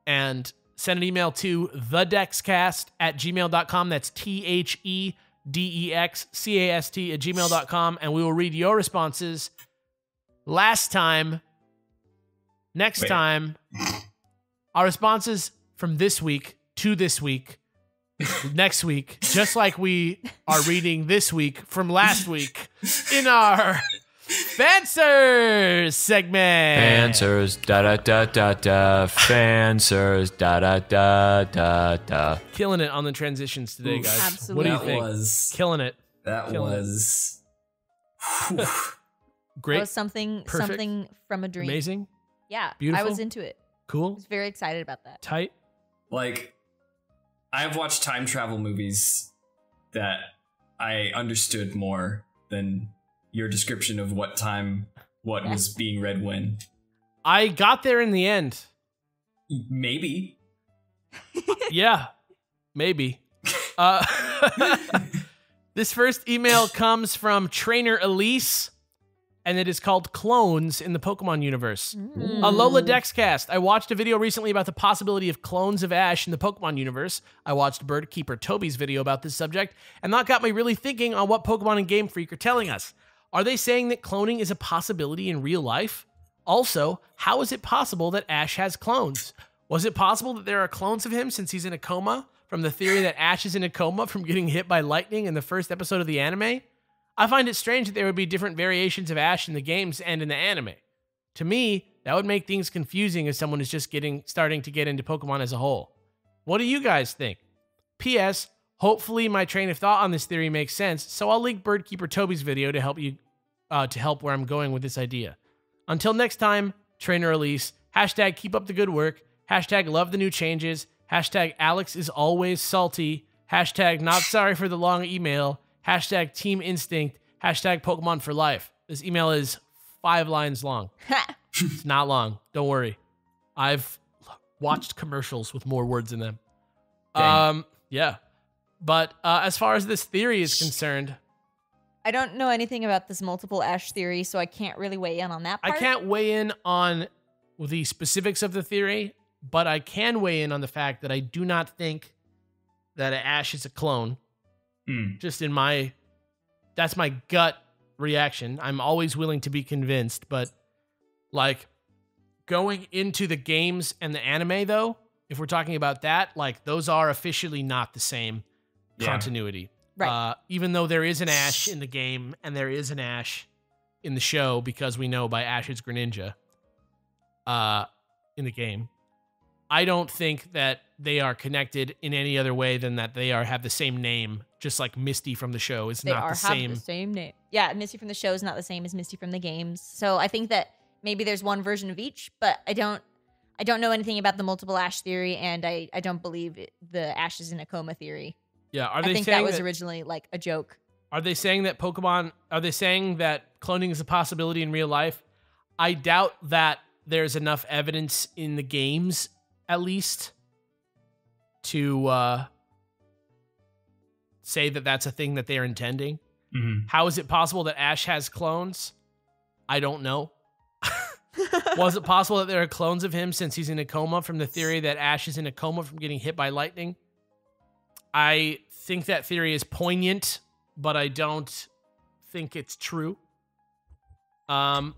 [SPEAKER 1] and send an email to thedexcast@gmail.com. That's THEDEXCAST@gmail.com, and we will read your responses. Next time, our responses from this week to this week, next week, just like we are reading this week from last week in our Fansers segment.
[SPEAKER 5] Fansers, da-da-da-da-da. Fansers, da-da-da-da-da.
[SPEAKER 1] Killing it on the transitions today, guys.
[SPEAKER 3] Absolutely.
[SPEAKER 1] What do you think? Killing it.
[SPEAKER 2] That was
[SPEAKER 1] great.
[SPEAKER 3] That was something from a dream.
[SPEAKER 1] Amazing.
[SPEAKER 3] Yeah.
[SPEAKER 1] Beautiful.
[SPEAKER 3] I was into it. I
[SPEAKER 1] Cool.
[SPEAKER 3] was very excited about that.
[SPEAKER 1] Tight.
[SPEAKER 2] like, I've watched time travel movies that I understood more than your description of what time what was being read when.
[SPEAKER 1] I got there in the end.
[SPEAKER 2] Maybe.
[SPEAKER 1] Yeah, maybe. This first email comes from Trainer Elise, and it is called Clones in the Pokemon Universe. Alola Dexcast. I watched a video recently about the possibility of clones of Ash in the Pokemon universe. I watched Birdkeeper Toby's video about this subject, and that got me really thinking on what Pokemon and Game Freak are telling us. Are they saying that cloning is a possibility in real life? Also, how is it possible that Ash has clones? Was it possible that there are clones of him since he's in a coma? From the theory that Ash is in a coma from getting hit by lightning in the first episode of the anime? I find it strange that there would be different variations of Ash in the games and in the anime. To me, that would make things confusing as someone is just starting to get into Pokemon as a whole. What do you guys think? P.S. Hopefully my train of thought on this theory makes sense, so I'll link Birdkeeper Toby's video to help where I'm going with this idea. Until next time, Trainer Elise, hashtag keep up the good work, hashtag love the new changes, hashtag Alex is always salty, hashtag not sorry for the long email, hashtag Team Instinct, hashtag Pokemon for life. This email is 5 lines long. It's not long. Don't worry. I've watched commercials with more words in them. Yeah. But as far as this theory is concerned,
[SPEAKER 3] I don't know anything about this multiple Ash theory, so I can't really weigh in on that part.
[SPEAKER 1] I can't weigh in on the specifics of the theory, but I can weigh in on the fact that I do not think that Ash is a clone. Just that's my gut reaction. I'm always willing to be convinced, but like going into the games and the anime though, if we're talking about that, like those are officially not the same continuity.
[SPEAKER 3] Right.
[SPEAKER 1] Even though there is an Ash in the game and there is an Ash in the show, because we know by Ash's Greninja in the game, I don't think that they are connected in any other way than that they have the same name, just like Misty from the show is not the same.
[SPEAKER 3] Have the same name. Yeah, Misty from the show is not the same as Misty from the games. So I think that maybe there's one version of each, but I don't know anything about the multiple Ash theory, and I don't believe the Ash is in a coma theory.
[SPEAKER 1] Yeah,
[SPEAKER 3] I think that was originally like a joke.
[SPEAKER 1] Are they saying that cloning is a possibility in real life? I doubt that there's enough evidence in the games, at least, to say that that's a thing that they're intending. How is it possible that Ash has clones? I don't know. Was it possible that there are clones of him since he's in a coma from the theory that Ash is in a coma from getting hit by lightning? I think that theory is poignant, but I don't think it's true. And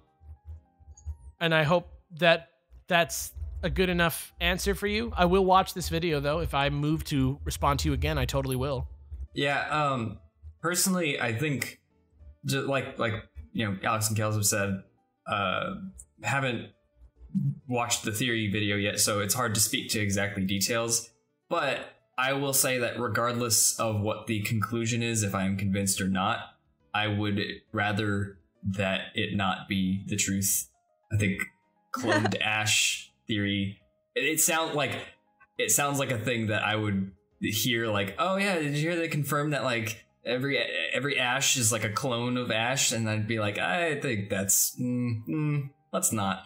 [SPEAKER 1] I hope that that's a good enough answer for you. I will watch this video though. If I move to respond to you again, I totally will.
[SPEAKER 2] Yeah. Personally, I think just like Alex and Kels have said, haven't watched the theory video yet, so it's hard to speak to exactly details. But I will say that regardless of what the conclusion is, if I am convinced or not, I would rather that it not be the truth. I think cloned Ash theory, it sounds like a thing that I would hear, like, oh yeah, did you hear they confirmed that like every Ash is like a clone of Ash? And I'd be like, I think that's let's not,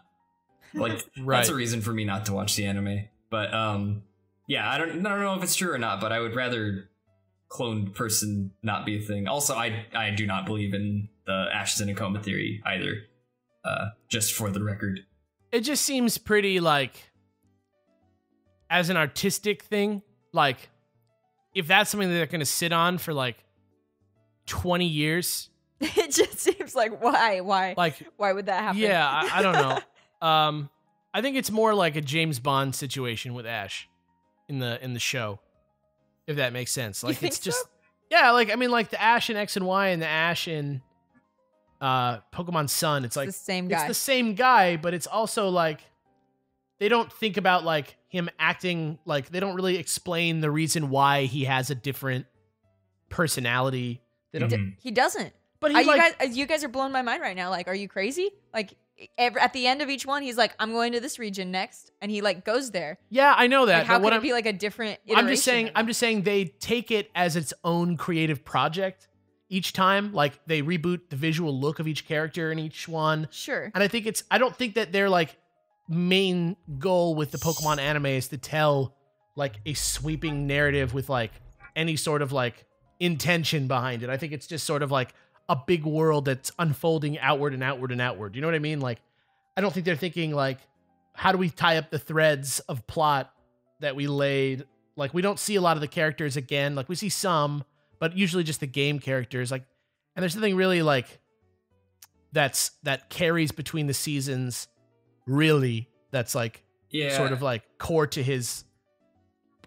[SPEAKER 2] like,
[SPEAKER 1] right.
[SPEAKER 2] That's a reason for me not to watch the anime. But yeah, I don't know if it's true or not, but I would rather cloned person not be a thing. Also, I do not believe in the Ash is in a coma theory either. Just for the record.
[SPEAKER 1] It just seems pretty, like, as an artistic thing, like, if that's something that they're going to sit on for, like, 20 years.
[SPEAKER 3] It just seems like, why?
[SPEAKER 1] Like,
[SPEAKER 3] why would that happen?
[SPEAKER 1] Yeah, I don't know. I think it's more like a James Bond situation with Ash in the show, if that makes sense. Like, it's just, yeah, like, I mean, like, the Ash in X and Y and the Ash in Pokemon Sun, it's like
[SPEAKER 3] the same guy.
[SPEAKER 1] It's the same guy, but it's also like they don't think about like him acting, like they don't really explain the reason why he has a different personality. They don't.
[SPEAKER 3] He doesn't.
[SPEAKER 1] But
[SPEAKER 3] you guys are blowing my mind right now. Like, are you crazy? Like, at the end of each one, he's like, "I'm going to this region next," and he like goes there.
[SPEAKER 1] Yeah, I know that.
[SPEAKER 3] Like, how could it be like a different iteration?
[SPEAKER 1] I'm just saying they take it as its own creative project. each time. Like they reboot the visual look of each character in each one.
[SPEAKER 3] Sure.
[SPEAKER 1] And I don't think that their like main goal with the Pokemon anime is to tell like a sweeping narrative with like any sort of like intention behind it. I think it's just sort of like a big world that's unfolding outward and outward and outward. You know what I mean? Like, I don't think they're thinking like, how do we tie up the threads of plot that we laid? Like, we don't see a lot of the characters again. Like, we see some, but usually just the game characters. Like, and there's nothing really like that carries between the seasons. Really, that's like sort of like core to his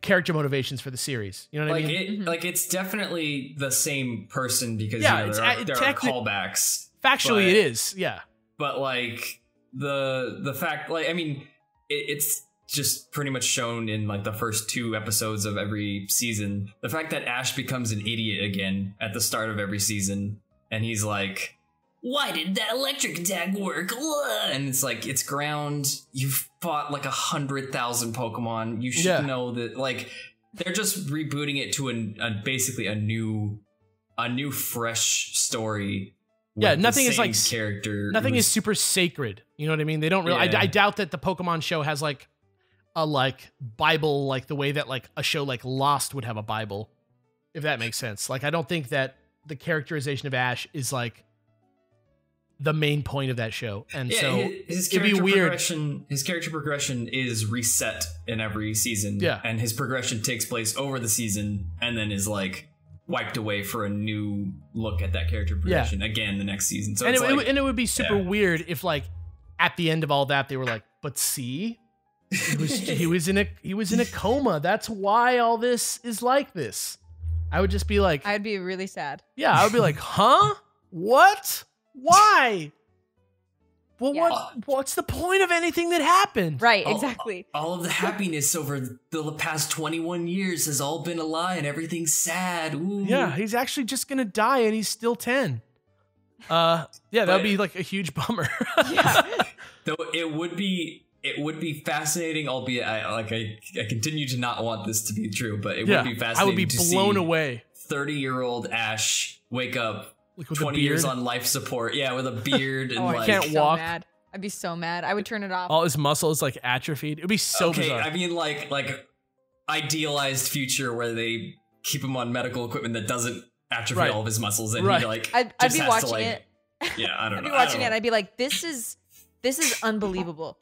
[SPEAKER 1] character motivations for the series. You know what I mean?
[SPEAKER 2] Like it's definitely the same person because there are callbacks.
[SPEAKER 1] Factually, it is. Yeah,
[SPEAKER 2] but like the fact, like I mean, it's just pretty much shown in like the first 2 episodes of every season. The fact that Ash becomes an idiot again at the start of every season, and he's like, why did that electric attack work? And it's like, it's ground. You've fought like 100,000 Pokemon. You should know that. Like, they're just rebooting it to basically a new fresh story.
[SPEAKER 1] Yeah, nothing is like
[SPEAKER 2] character.
[SPEAKER 1] Nothing is super sacred. You know what I mean? They don't really. I doubt that the Pokemon show has like a like Bible, like the way that like a show like Lost would have a Bible, if that makes sense. Like, I don't think that the characterization of Ash is like the main point of that show, and so
[SPEAKER 2] his
[SPEAKER 1] it'd be weird.
[SPEAKER 2] His character progression is reset in every season, and his progression takes place over the season, and then is like wiped away for a new look at that character progression again the next season. So
[SPEAKER 1] it would be super weird if like at the end of all that they were like, but see, he was in a coma. That's why all this is like this. I would just be like,
[SPEAKER 3] I'd be really sad.
[SPEAKER 1] Yeah, I would be like, huh? What? Why? Well, what's the point of anything that happened?
[SPEAKER 3] Right, exactly.
[SPEAKER 2] All of the happiness over the past 21 years has all been a lie and everything's sad. Ooh.
[SPEAKER 1] Yeah, he's actually just going to die and he's still 10. That would be like a huge bummer.
[SPEAKER 2] Though it would be fascinating, albeit I continue to not want this to be true, but it would be fascinating. I would be
[SPEAKER 1] blown away.
[SPEAKER 2] 30-year-old Ash wake up
[SPEAKER 1] like with
[SPEAKER 2] 20 years on life support. Yeah, with a beard and
[SPEAKER 1] I can't walk.
[SPEAKER 3] Mad. I'd be so mad. I would turn it off.
[SPEAKER 1] All his muscles like atrophied. It would be so bizarre.
[SPEAKER 2] I mean like idealized future where they keep him on medical equipment that doesn't atrophy all of his muscles, and he like
[SPEAKER 3] I'd be watching it.
[SPEAKER 2] Yeah, I don't know.
[SPEAKER 3] I'd be watching it. I'd be like, this is unbelievable.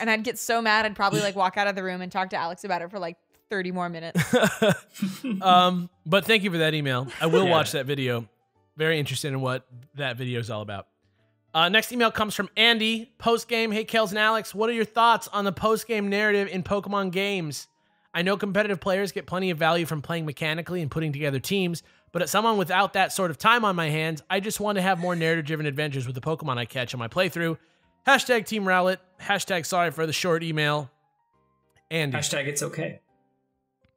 [SPEAKER 3] And I'd get so mad. I'd probably like walk out of the room and talk to Alex about it for like 30 more minutes.
[SPEAKER 1] But thank you for that email. I will watch that video. Very interested in what that video is all about. Next email comes from Andy. Post-game, hey, Kels and Alex, what are your thoughts on the post-game narrative in Pokemon games? I know competitive players get plenty of value from playing mechanically and putting together teams, but as someone without that sort of time on my hands, I just want to have more narrative-driven adventures with the Pokemon I catch on my playthrough. Hashtag Team Rowlet. Hashtag sorry for the short email. Andy.
[SPEAKER 2] Hashtag it's okay.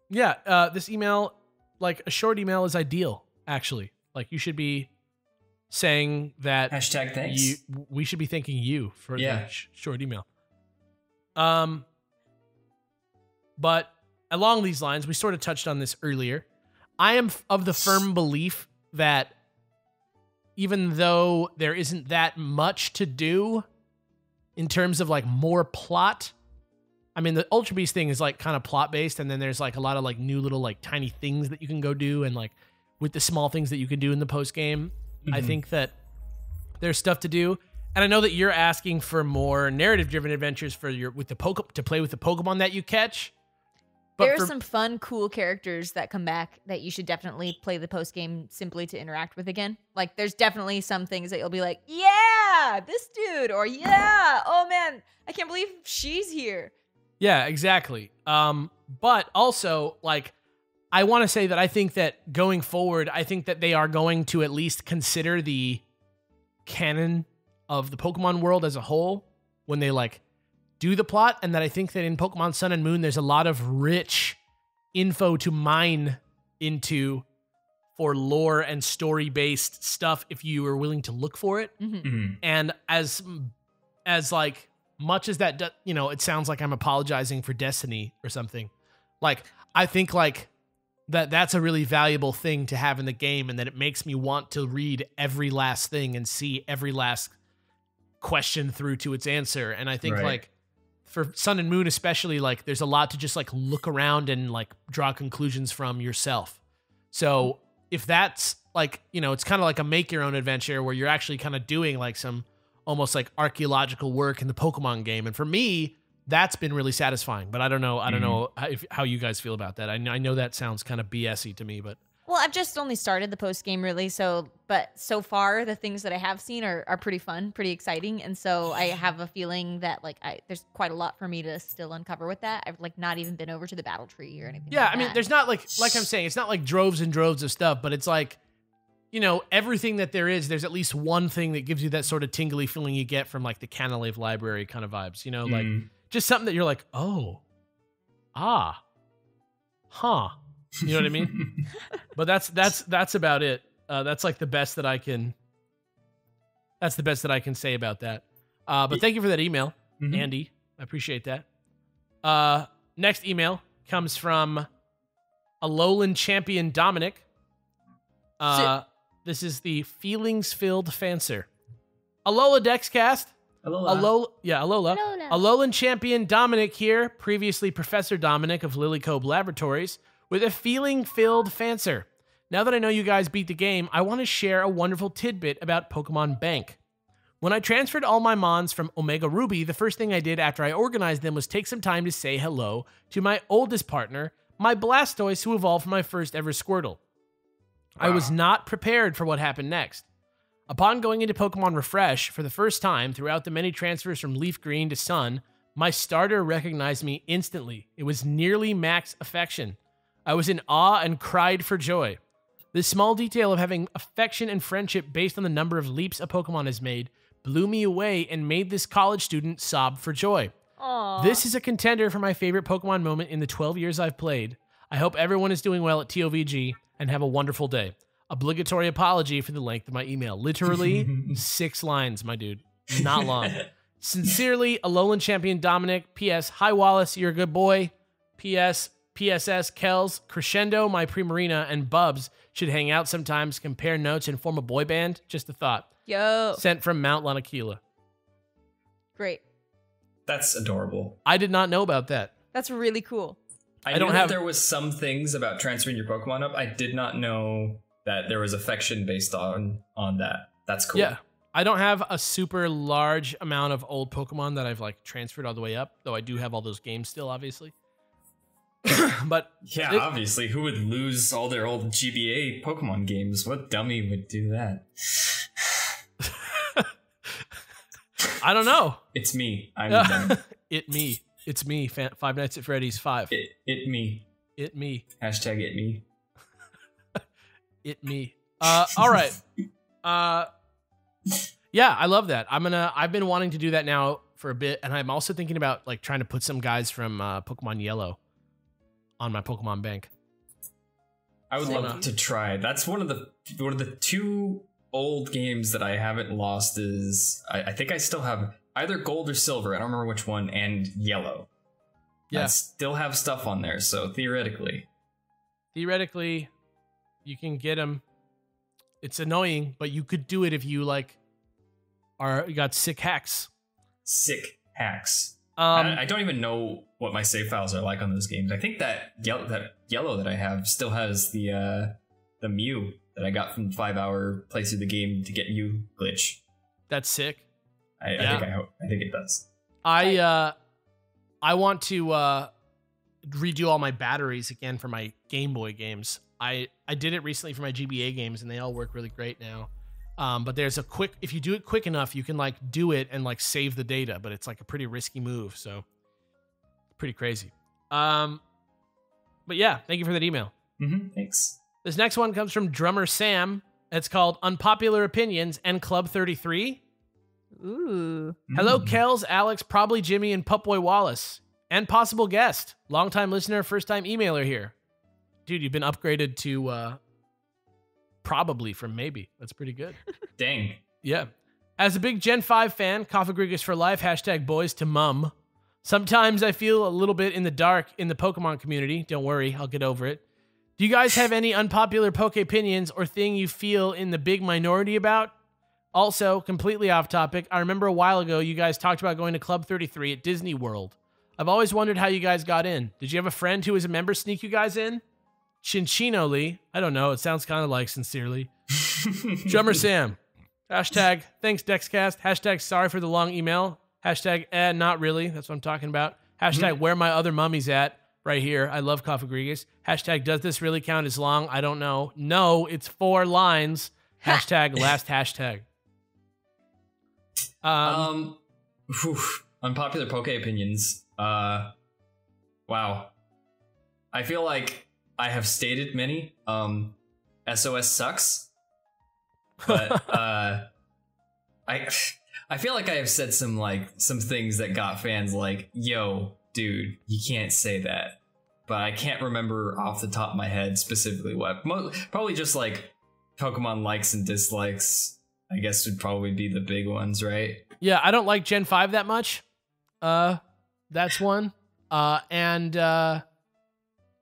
[SPEAKER 1] Yeah, this email, like a short email is ideal, actually. Like, you should be saying that.
[SPEAKER 2] Hashtag thanks.
[SPEAKER 1] We should be thanking you for the short email. But along these lines, we sort of touched on this earlier. I am of the firm belief that even though there isn't that much to do in terms of like more plot, I mean, the Ultra Beast thing is like kind of plot based, and then there's like a lot of like new little like tiny things that you can go do, and like with the small things that you can do in the post game, I think that there's stuff to do. And I know that you're asking for more narrative driven adventures for to play with the Pokemon that you catch. But
[SPEAKER 3] there are some fun, cool characters that come back that you should definitely play the post game simply to interact with again. Like, there's definitely some things that you'll be like, yeah, this dude, or yeah, oh man, I can't believe she's here.
[SPEAKER 1] Yeah, exactly. But also, like, I want to say that I think that going forward, I think that they are going to at least consider the canon of the Pokemon world as a whole when they like do the plot, and that I think that in Pokemon Sun and Moon, there's a lot of rich info to mine into for lore and story-based stuff if you are willing to look for it. And as like much as that, it sounds like I'm apologizing for Destiny or something. Like, I think like that's a really valuable thing to have in the game, and that it makes me want to read every last thing and see every last question through to its answer. And I think like for Sun and Moon especially, like there's a lot to just like look around and like draw conclusions from yourself. So if that's like, you know, it's kind of like a make your own adventure where you're actually kind of doing like some almost like archaeological work in the Pokemon game. And for me, that's been really satisfying, but I don't know how you guys feel about that. I know that sounds kind of BS-y to me, but
[SPEAKER 3] Well, I've just only started the post game really, but so far the things that I have seen are pretty fun, pretty exciting, and so I have a feeling that like there's quite a lot for me to still uncover with that. I've like not even been over to the battle tree or anything.
[SPEAKER 1] Yeah,
[SPEAKER 3] like
[SPEAKER 1] I mean,
[SPEAKER 3] that.
[SPEAKER 1] there's not like I'm saying, it's not like droves and droves of stuff, but it's like, you know, everything that there is, there's at least one thing that gives you that sort of tingly feeling you get from like the Canalave library kind of vibes, you know, like just something that you're like, oh, huh. You know what I mean? But that's about it. That's like the best that I can. That's the best that I can say about that. But thank you for that email, Andy. I appreciate that. Next email comes from Alolan champion Dominic. This is the feelings-filled Fancer. Alola Dexcast.
[SPEAKER 2] Alola.
[SPEAKER 1] Alola. Alolan champion Dominic here, previously Professor Dominic of Lilycove Laboratories, with a feeling-filled Fancer. Now that I know you guys beat the game, I want to share a wonderful tidbit about Pokemon Bank. When I transferred all my Mons from Omega Ruby, the first thing I did after I organized them was take some time to say hello to my oldest partner, my Blastoise, who evolved from my first ever Squirtle. I was not prepared for what happened next. Upon going into Pokemon Refresh for the first time throughout the many transfers from Leaf Green to Sun, my starter recognized me instantly. It was nearly max affection. I was in awe and cried for joy. This small detail of having affection and friendship based on the number of leaps a Pokemon has made blew me away and made this college student sob for joy.
[SPEAKER 3] Aww.
[SPEAKER 1] This is a contender for my favorite Pokemon moment in the 12 years I've played. I hope everyone is doing well at TOVG and have a wonderful day. Obligatory apology for the length of my email. Literally 6 lines, my dude. Not long. Sincerely, Alolan champion Dominic. P.S. Hi, Wallace. You're a good boy. P.S. PSS, Kells, Crescendo, my Primarina, and Bubs should hang out sometimes, compare notes, and form a boy band. Just a thought.
[SPEAKER 3] Yo.
[SPEAKER 1] Sent from Mount Lanakila.
[SPEAKER 3] Great.
[SPEAKER 2] That's adorable.
[SPEAKER 1] I did not know about that.
[SPEAKER 3] That's really cool.
[SPEAKER 2] I don't have. There was some things about transferring your Pokemon up. I did not know that there was affection based on that. That's cool.
[SPEAKER 1] Yeah. I don't have a super large amount of old Pokemon that I've like transferred all the way up, though I do have all those games still, obviously. But
[SPEAKER 2] yeah, obviously, who would lose all their old GBA Pokemon games? What dummy would do that?
[SPEAKER 1] I don't know.
[SPEAKER 2] It's me. I'm dumb.
[SPEAKER 1] It's me. Five Nights at Freddy's 5.
[SPEAKER 2] It me.
[SPEAKER 1] It me.
[SPEAKER 2] Hashtag it me.
[SPEAKER 1] It me. All right. Yeah, I love that. I've been wanting to do that now for a bit, and I'm also thinking about like trying to put some guys from Pokemon Yellow on my Pokemon Bank.
[SPEAKER 2] I would love to try. That's one of the 2 old games that I haven't lost. Is I think I still have either Gold or Silver. I don't remember which one, and Yellow. Yeah, I still have stuff on there. So theoretically, you can get them. It's annoying, but you could do it if you like you got sick hacks. Sick hacks. I don't even know what my save files are like on those games. I think that yellow that I have still has the Mew that I got from the 5-hour play through the game to get you glitch. That's sick. I think it does. I want to redo all my batteries again for my Game Boy games. I did it recently for my GBA games, and they all work really great now. But there's if you do it quick enough, you can like do it and like save the data, but it's like a pretty risky move. So pretty crazy. But yeah, thank you for that email. Thanks. This next one comes from Drummer Sam. It's called Unpopular Opinions and Club 33. Ooh. Hello, Kells, Alex, probably Jimmy, and Pupboy Wallace. And possible guest. Longtime listener, first time emailer here. Dude, you've been upgraded to probably from maybe. That's pretty good. Dang. Yeah. As a big Gen 5 fan, Coffee for life, #boys to mum. Sometimes I feel a little bit in the dark in the Pokemon community. Don't worry, I'll get over it.
[SPEAKER 1] Do you guys have any unpopular Poke opinions or thing you feel in the big minority about? Also, completely off topic, I remember a while ago you guys talked about going to Club 33 at Disney World. I've always wondered how you guys got in. Did you have a friend who was a member sneak you guys in? Chinchino-ly. I don't know. It sounds kind of like sincerely. Drummer Sam. Hashtag thanks Dexcast. Hashtag sorry for the long email. Hashtag not really. That's what I'm talking about. Hashtag where my other mummies at. Right here. I love Coffee Hashtag does this really count as long? I don't know. No, it's 4 lines. Hashtag last hashtag.
[SPEAKER 2] Unpopular Poke opinions. Wow. I feel like I have stated many. SOS sucks. But I feel like I have said some things that got fans like, yo, dude, you can't say that. But I can't remember off the top of my head specifically what. Probably just like Pokemon likes and dislikes, I guess, would probably be the big ones, right?
[SPEAKER 1] Yeah, I don't like Gen 5 that much. That's one. And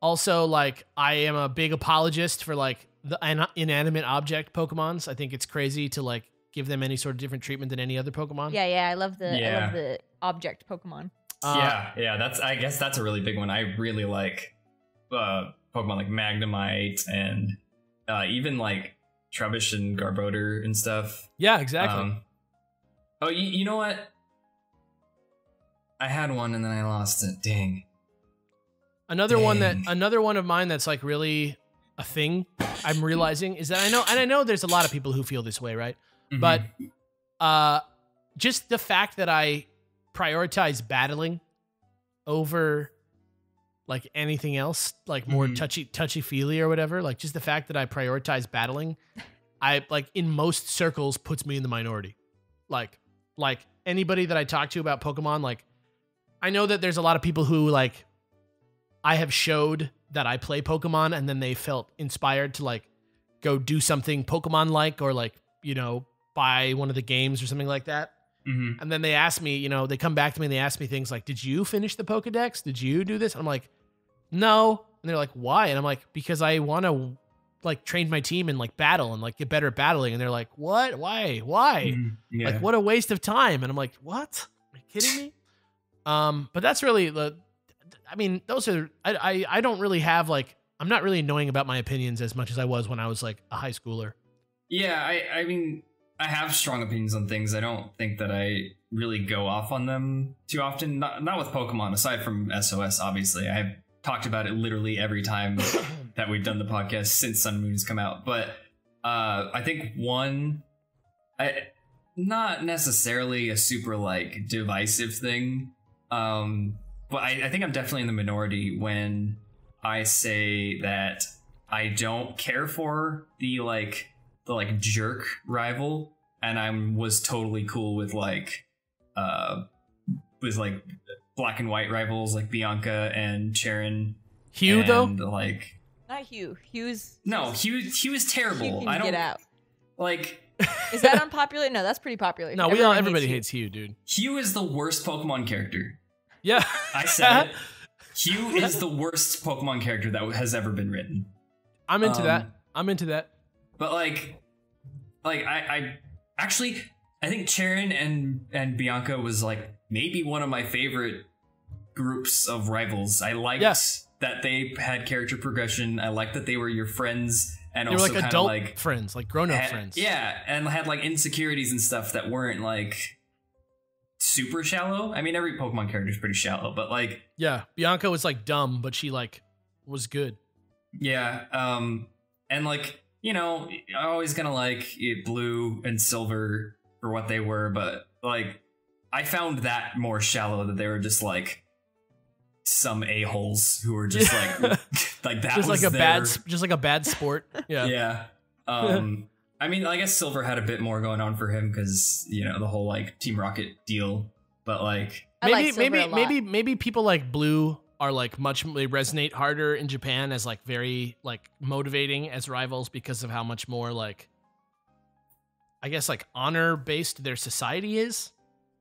[SPEAKER 1] also, like, I am a big apologist for, like, the inanimate object Pokemons. I think it's crazy to, like, give them any sort of different treatment than any other Pokemon.
[SPEAKER 3] Yeah, I love the object Pokemon.
[SPEAKER 2] I guess that's a really big one. I really like Pokemon like Magnemite and even like Trubbish and Garbodor and stuff.
[SPEAKER 1] Yeah, exactly.
[SPEAKER 2] You know what? I had one and then I lost it. Dang.
[SPEAKER 1] Another one of mine that's like really a thing I'm realizing is that I know there's a lot of people who feel this way, right? Mm-hmm. But just the fact that I prioritize battling over like anything else, like more touchy-feely or whatever, like just the fact that I prioritize battling, I like in most circles puts me in the minority. Like anybody that I talk to about Pokemon, like I know that there's a lot of people who like I have showed that I play Pokemon and then they felt inspired to like go do something Pokemon-like or like, you know, buy one of the games or something like that. Mm-hmm. And then they ask me, you know, they come back to me and they ask me things like, did you finish the Pokedex? Did you do this? And I'm like, no. And they're like, why? And I'm like, because I want to like train my team and like battle and like get better at battling. And they're like, what? Why? Yeah. Like, what a waste of time. And I'm like, what? Are you kidding me? But that's really those are, I don't really have like, I'm not really annoying about my opinions as much as I was when I was like a high schooler.
[SPEAKER 2] Yeah. I mean, I have strong opinions on things. I don't think that I really go off on them too often. Not with Pokemon, aside from SOS, obviously. I've talked about it literally every time that we've done the podcast since Sun and Moon has come out. But I think not necessarily a super like divisive thing. But I think I'm definitely in the minority when I say that I don't care for the jerk rival, and I was totally cool with like black and white rivals like Bianca and Cheren.
[SPEAKER 1] Hugh though?
[SPEAKER 3] Like not Hugh. Hugh is
[SPEAKER 2] terrible.
[SPEAKER 3] Hugh can get out.
[SPEAKER 2] Like
[SPEAKER 3] is that unpopular? No, that's pretty popular.
[SPEAKER 1] No, everybody hates Hugh, dude.
[SPEAKER 2] Hugh is the worst Pokemon character.
[SPEAKER 1] Yeah.
[SPEAKER 2] I said it. Hugh is the worst Pokemon character that has ever been written.
[SPEAKER 1] I'm into that.
[SPEAKER 2] But I think Cheren and Bianca was like maybe one of my favorite groups of rivals. I liked that they had character progression. I liked that they were your friends and
[SPEAKER 1] they
[SPEAKER 2] also
[SPEAKER 1] were like adult friends, like grown-up friends.
[SPEAKER 2] Yeah, and had like insecurities and stuff that weren't like super shallow. I mean, every Pokemon character is pretty shallow, but like
[SPEAKER 1] Bianca was like dumb, but she like was good.
[SPEAKER 2] Yeah, and like, you know, I'm always gonna like Blue and Silver for what they were, but like I found that more shallow, that they were just like some a-holes who were just like like that just was
[SPEAKER 1] like a bad sport.
[SPEAKER 2] Yeah. I mean, I guess Silver had a bit more going on for him because, you know, the whole like Team Rocket deal, but like
[SPEAKER 1] maybe people like Blue are like they resonate harder in Japan as like very like motivating as rivals because of how much more like, I guess like honor based their society is.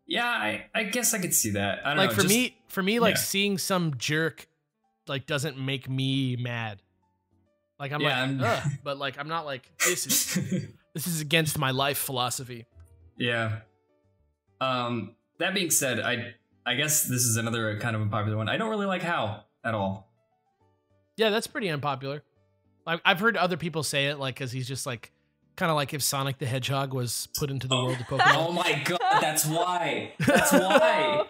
[SPEAKER 2] Yeah, I guess I could see that. I don't know.
[SPEAKER 1] For me, like seeing some jerk like doesn't make me mad. Like I'm
[SPEAKER 2] Yeah,
[SPEAKER 1] like, ugh, but like I'm not like this is against my life philosophy.
[SPEAKER 2] Yeah. That being said, I guess this is another kind of unpopular one. I don't really like HOW at all.
[SPEAKER 1] Yeah, that's pretty unpopular. I've heard other people say it, like, because he's just like, kind of like if Sonic the Hedgehog was put into the world of Pokemon.
[SPEAKER 2] Oh my god, that's why. That's why.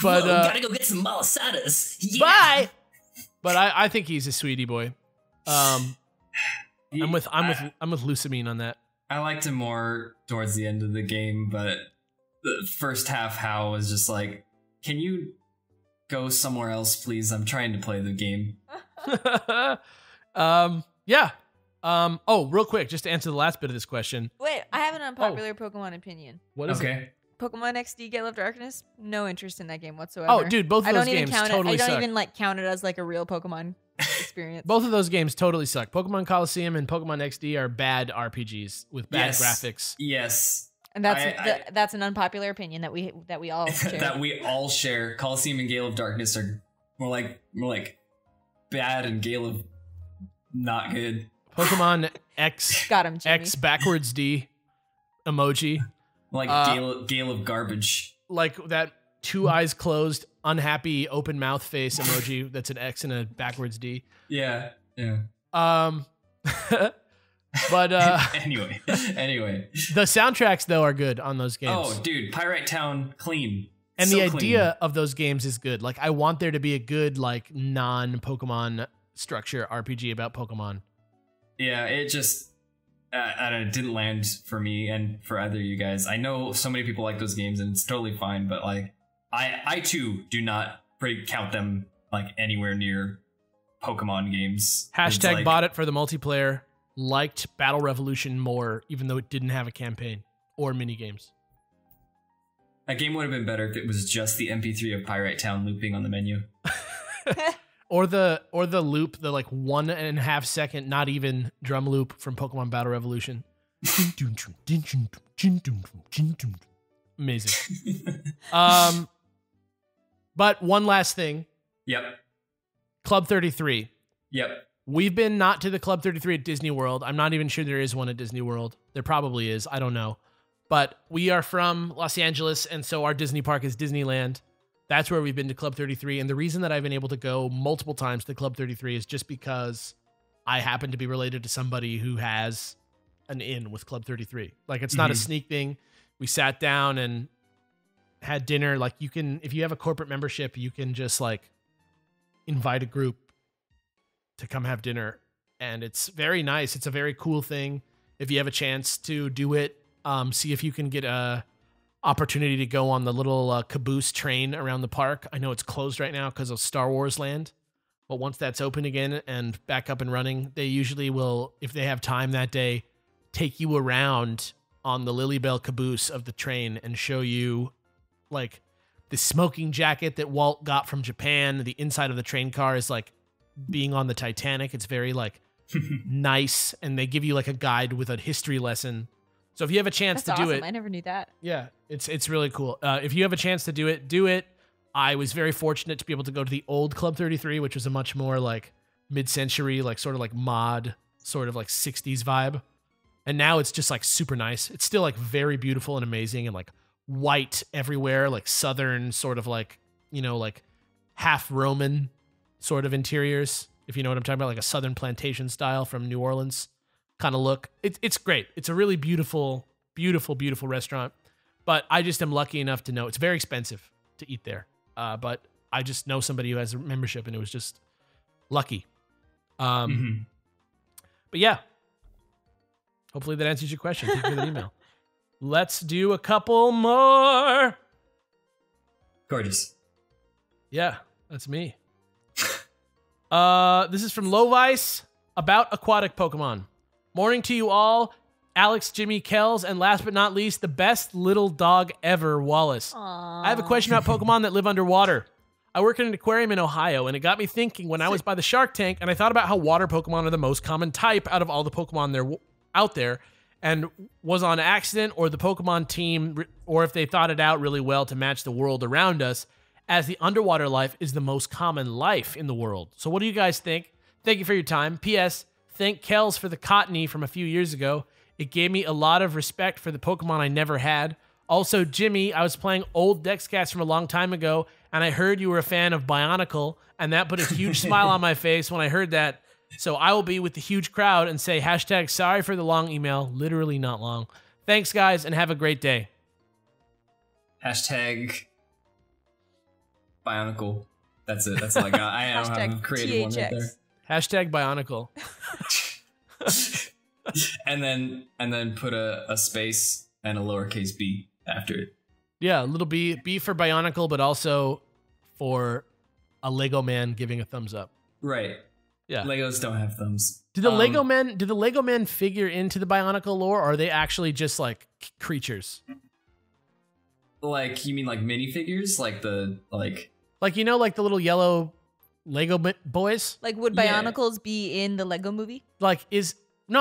[SPEAKER 1] But
[SPEAKER 2] Whoa, gotta go get some malasadas. Yeah.
[SPEAKER 1] Bye. But I think he's a sweetie boy. I'm with Lusamine on that.
[SPEAKER 2] I liked him more towards the end of the game, but the first half HOW was just like, can you go somewhere else, please? I'm trying to play the game.
[SPEAKER 1] Yeah. Oh, real quick, just to answer the last bit of this question.
[SPEAKER 3] Wait, I have an unpopular Pokemon opinion.
[SPEAKER 1] What is it?
[SPEAKER 3] Pokemon XD Gale of Darkness, no interest in that game whatsoever.
[SPEAKER 1] Oh, dude, both of those games totally suck.
[SPEAKER 3] I don't even like count it as like a real Pokemon experience.
[SPEAKER 1] Both of those games totally suck. Pokemon Coliseum and Pokemon XD are bad RPGs with bad graphics.
[SPEAKER 2] Yes.
[SPEAKER 3] And that's an unpopular opinion that we all share.
[SPEAKER 2] That we all share. Coliseum and Gale of Darkness are more like bad and Gale of not good.
[SPEAKER 1] Pokemon X
[SPEAKER 3] Got him, Jimmy.
[SPEAKER 1] X backwards D emoji.
[SPEAKER 2] Like Gale of garbage.
[SPEAKER 1] Like that 2 eyes closed, unhappy open mouth face emoji that's an X and a backwards D.
[SPEAKER 2] Yeah.
[SPEAKER 1] But
[SPEAKER 2] anyway.
[SPEAKER 1] The soundtracks though are good on those games.
[SPEAKER 2] Oh, dude, Pyrite Town clean.
[SPEAKER 1] And
[SPEAKER 2] so
[SPEAKER 1] the
[SPEAKER 2] clean.
[SPEAKER 1] idea of those games is good. Like I want there to be a good like non-Pokemon structure RPG about Pokemon.
[SPEAKER 2] Yeah, it just I don't know, it didn't land for me and for either of you guys. I know so many people like those games and it's totally fine, but like I too do not count them like anywhere near Pokemon games.
[SPEAKER 1] Hashtag
[SPEAKER 2] like,
[SPEAKER 1] bought it for the multiplayer. Liked Battle Revolution more, even though it didn't have a campaign or mini games.
[SPEAKER 2] That game would have been better if it was just the MP3 of Pyrite Town looping on the menu.
[SPEAKER 1] Or the loop, the like 1.5 second, not even drum loop from Pokemon Battle Revolution. Amazing. But one last thing.
[SPEAKER 2] Yep.
[SPEAKER 1] Club 33.
[SPEAKER 2] Yep.
[SPEAKER 1] We've been not to the Club 33 at Disney World. I'm not even sure there is one at Disney World. There probably is. I don't know. But we are from Los Angeles, and so our Disney park is Disneyland. That's where we've been to Club 33. And the reason that I've been able to go multiple times to Club 33 is just because I happen to be related to somebody who has an in with Club 33. Like, it's not a sneak thing. We sat down and had dinner. Like, you can, if you have a corporate membership, you can just like invite a group to come have dinner. And it's very nice. It's a very cool thing. If you have a chance to do it, see if you can get a opportunity to go on the little caboose train around the park. I know it's closed right now because of Star Wars Land, but once that's open again and back up and running, they usually will, if they have time that day, take you around on the Lilybell caboose of the train and show you like the smoking jacket that Walt got from Japan. The inside of the train car is like being on the Titanic. It's very like nice, and they give you like a guide with a history lesson. So if you have a chance
[SPEAKER 3] That's
[SPEAKER 1] to do
[SPEAKER 3] awesome.
[SPEAKER 1] it,
[SPEAKER 3] I never knew that.
[SPEAKER 1] yeah, it's really cool. If you have a chance to do it, do it. I was very fortunate to be able to go to the old Club 33, which was a much more like mid-century, like sort of like mod, sort of like 60s vibe. And now it's just like super nice. It's still like very beautiful and amazing and like white everywhere, like southern sort of like, you know, like half Roman sort of interiors, if you know what I'm talking about, like a southern plantation style from New Orleans kind of look. It's great. It's a really beautiful, beautiful, beautiful restaurant. But I just am lucky enough to know it's very expensive to eat there. But I just know somebody who has a membership, and it was just lucky. But yeah, hopefully that answers your question. Thank you for the email. Let's do a couple more.
[SPEAKER 2] Gorgeous.
[SPEAKER 1] Yeah, that's me. This is from Lovice about aquatic Pokemon. Morning to you all, Alex, Jimmy, Kells, and last but not least, the best little dog ever, Wallace.
[SPEAKER 3] Aww.
[SPEAKER 1] I have a question about Pokemon that live underwater. I work in an aquarium in Ohio, and it got me thinking when I was by the Shark Tank, and I thought about how water Pokemon are the most common type out of all the Pokemon out there, and was on accident or the Pokemon team, or if they thought it out really well to match the world around us, as the underwater life is the most common life in the world. So what do you guys think? Thank you for your time. P.S. Thank Kells for the Cottony from a few years ago. It gave me a lot of respect for the Pokemon I never had. Also, Jimmy, I was playing old Dexcast from a long time ago, and I heard you were a fan of Bionicle, and that put a huge smile on my face when I heard that. So I will be with the huge crowd and say hashtag sorry for the long email. Literally not long. Thanks, guys, and have a great day.
[SPEAKER 2] Hashtag Bionicle. That's it. That's all I got. I don't have a creative one right there.
[SPEAKER 1] Hashtag Bionicle.
[SPEAKER 2] and then put a space and a lowercase b after it.
[SPEAKER 1] Yeah, a little B for Bionicle, but also for a Lego man giving a thumbs up.
[SPEAKER 2] Right.
[SPEAKER 1] Yeah.
[SPEAKER 2] Legos don't have thumbs.
[SPEAKER 1] Do the Lego men figure into the Bionicle lore, or are they actually just like creatures?
[SPEAKER 2] Like, you mean like minifigures? Like
[SPEAKER 1] like you know, like the little yellow Lego boys?
[SPEAKER 3] Like, would Bionicles be in the Lego movie?
[SPEAKER 1] Like, is a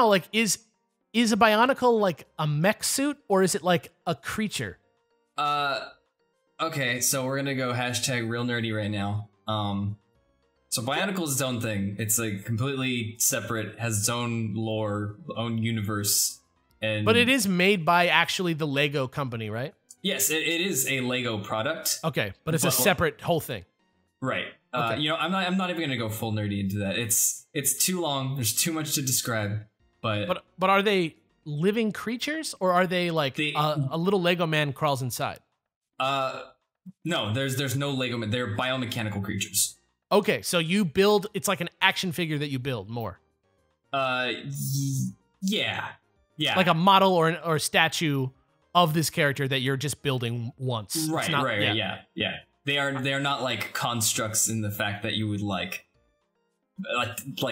[SPEAKER 1] Bionicle like a mech suit, or is it like a creature?
[SPEAKER 2] Okay, so we're gonna go hashtag real nerdy right now. So Bionicle is its own thing. It's like completely separate, has its own lore, own universe,
[SPEAKER 1] but it is made by actually the Lego company, right?
[SPEAKER 2] Yes, it is a Lego product.
[SPEAKER 1] Okay, but it's a separate whole thing.
[SPEAKER 2] Right.
[SPEAKER 1] Okay.
[SPEAKER 2] You know, I'm not even gonna go full nerdy into that. It's too long. There's too much to describe. But
[SPEAKER 1] are they living creatures, or are they like a little Lego man crawls inside?
[SPEAKER 2] No, there's no Lego man. They're biomechanical creatures.
[SPEAKER 1] Okay, so you build. It's like an action figure that you build more.
[SPEAKER 2] Yeah,
[SPEAKER 1] like a model or a statue of this character that you're just building once.
[SPEAKER 2] Right, yeah. They are not like constructs in the fact that you would like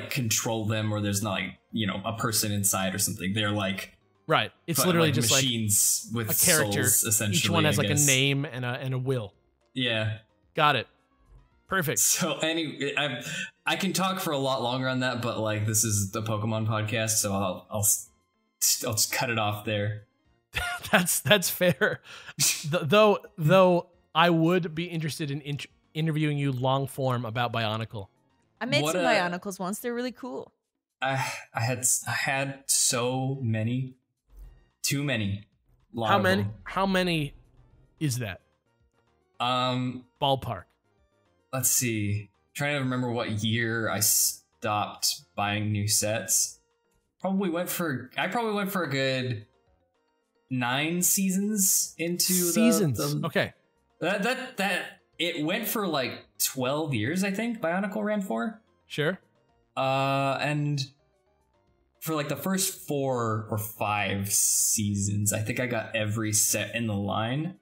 [SPEAKER 2] control them, or there's not like, you know, a person inside or something. They're like
[SPEAKER 1] right. It's literally like just
[SPEAKER 2] machines with
[SPEAKER 1] a character.
[SPEAKER 2] Souls, essentially.
[SPEAKER 1] Each one has like a name and a will.
[SPEAKER 2] Yeah,
[SPEAKER 1] got it. Perfect.
[SPEAKER 2] So anyway, I can talk for a lot longer on that, but like this is the Pokemon podcast, so I'll just cut it off there.
[SPEAKER 1] That's fair. Though I would be interested in interviewing you long form about Bionicle.
[SPEAKER 3] I made some Bionicles once. They're really cool.
[SPEAKER 2] I had so many, too many.
[SPEAKER 1] How many is that? Ballpark.
[SPEAKER 2] Let's see. I'm trying to remember what year I stopped buying new sets. I probably went for a good 9 seasons into the
[SPEAKER 1] okay.
[SPEAKER 2] That it went for like 12 years, I think. Bionicle ran for.
[SPEAKER 1] Sure.
[SPEAKER 2] And for like the first 4 or 5 seasons, I think I got every set in the line.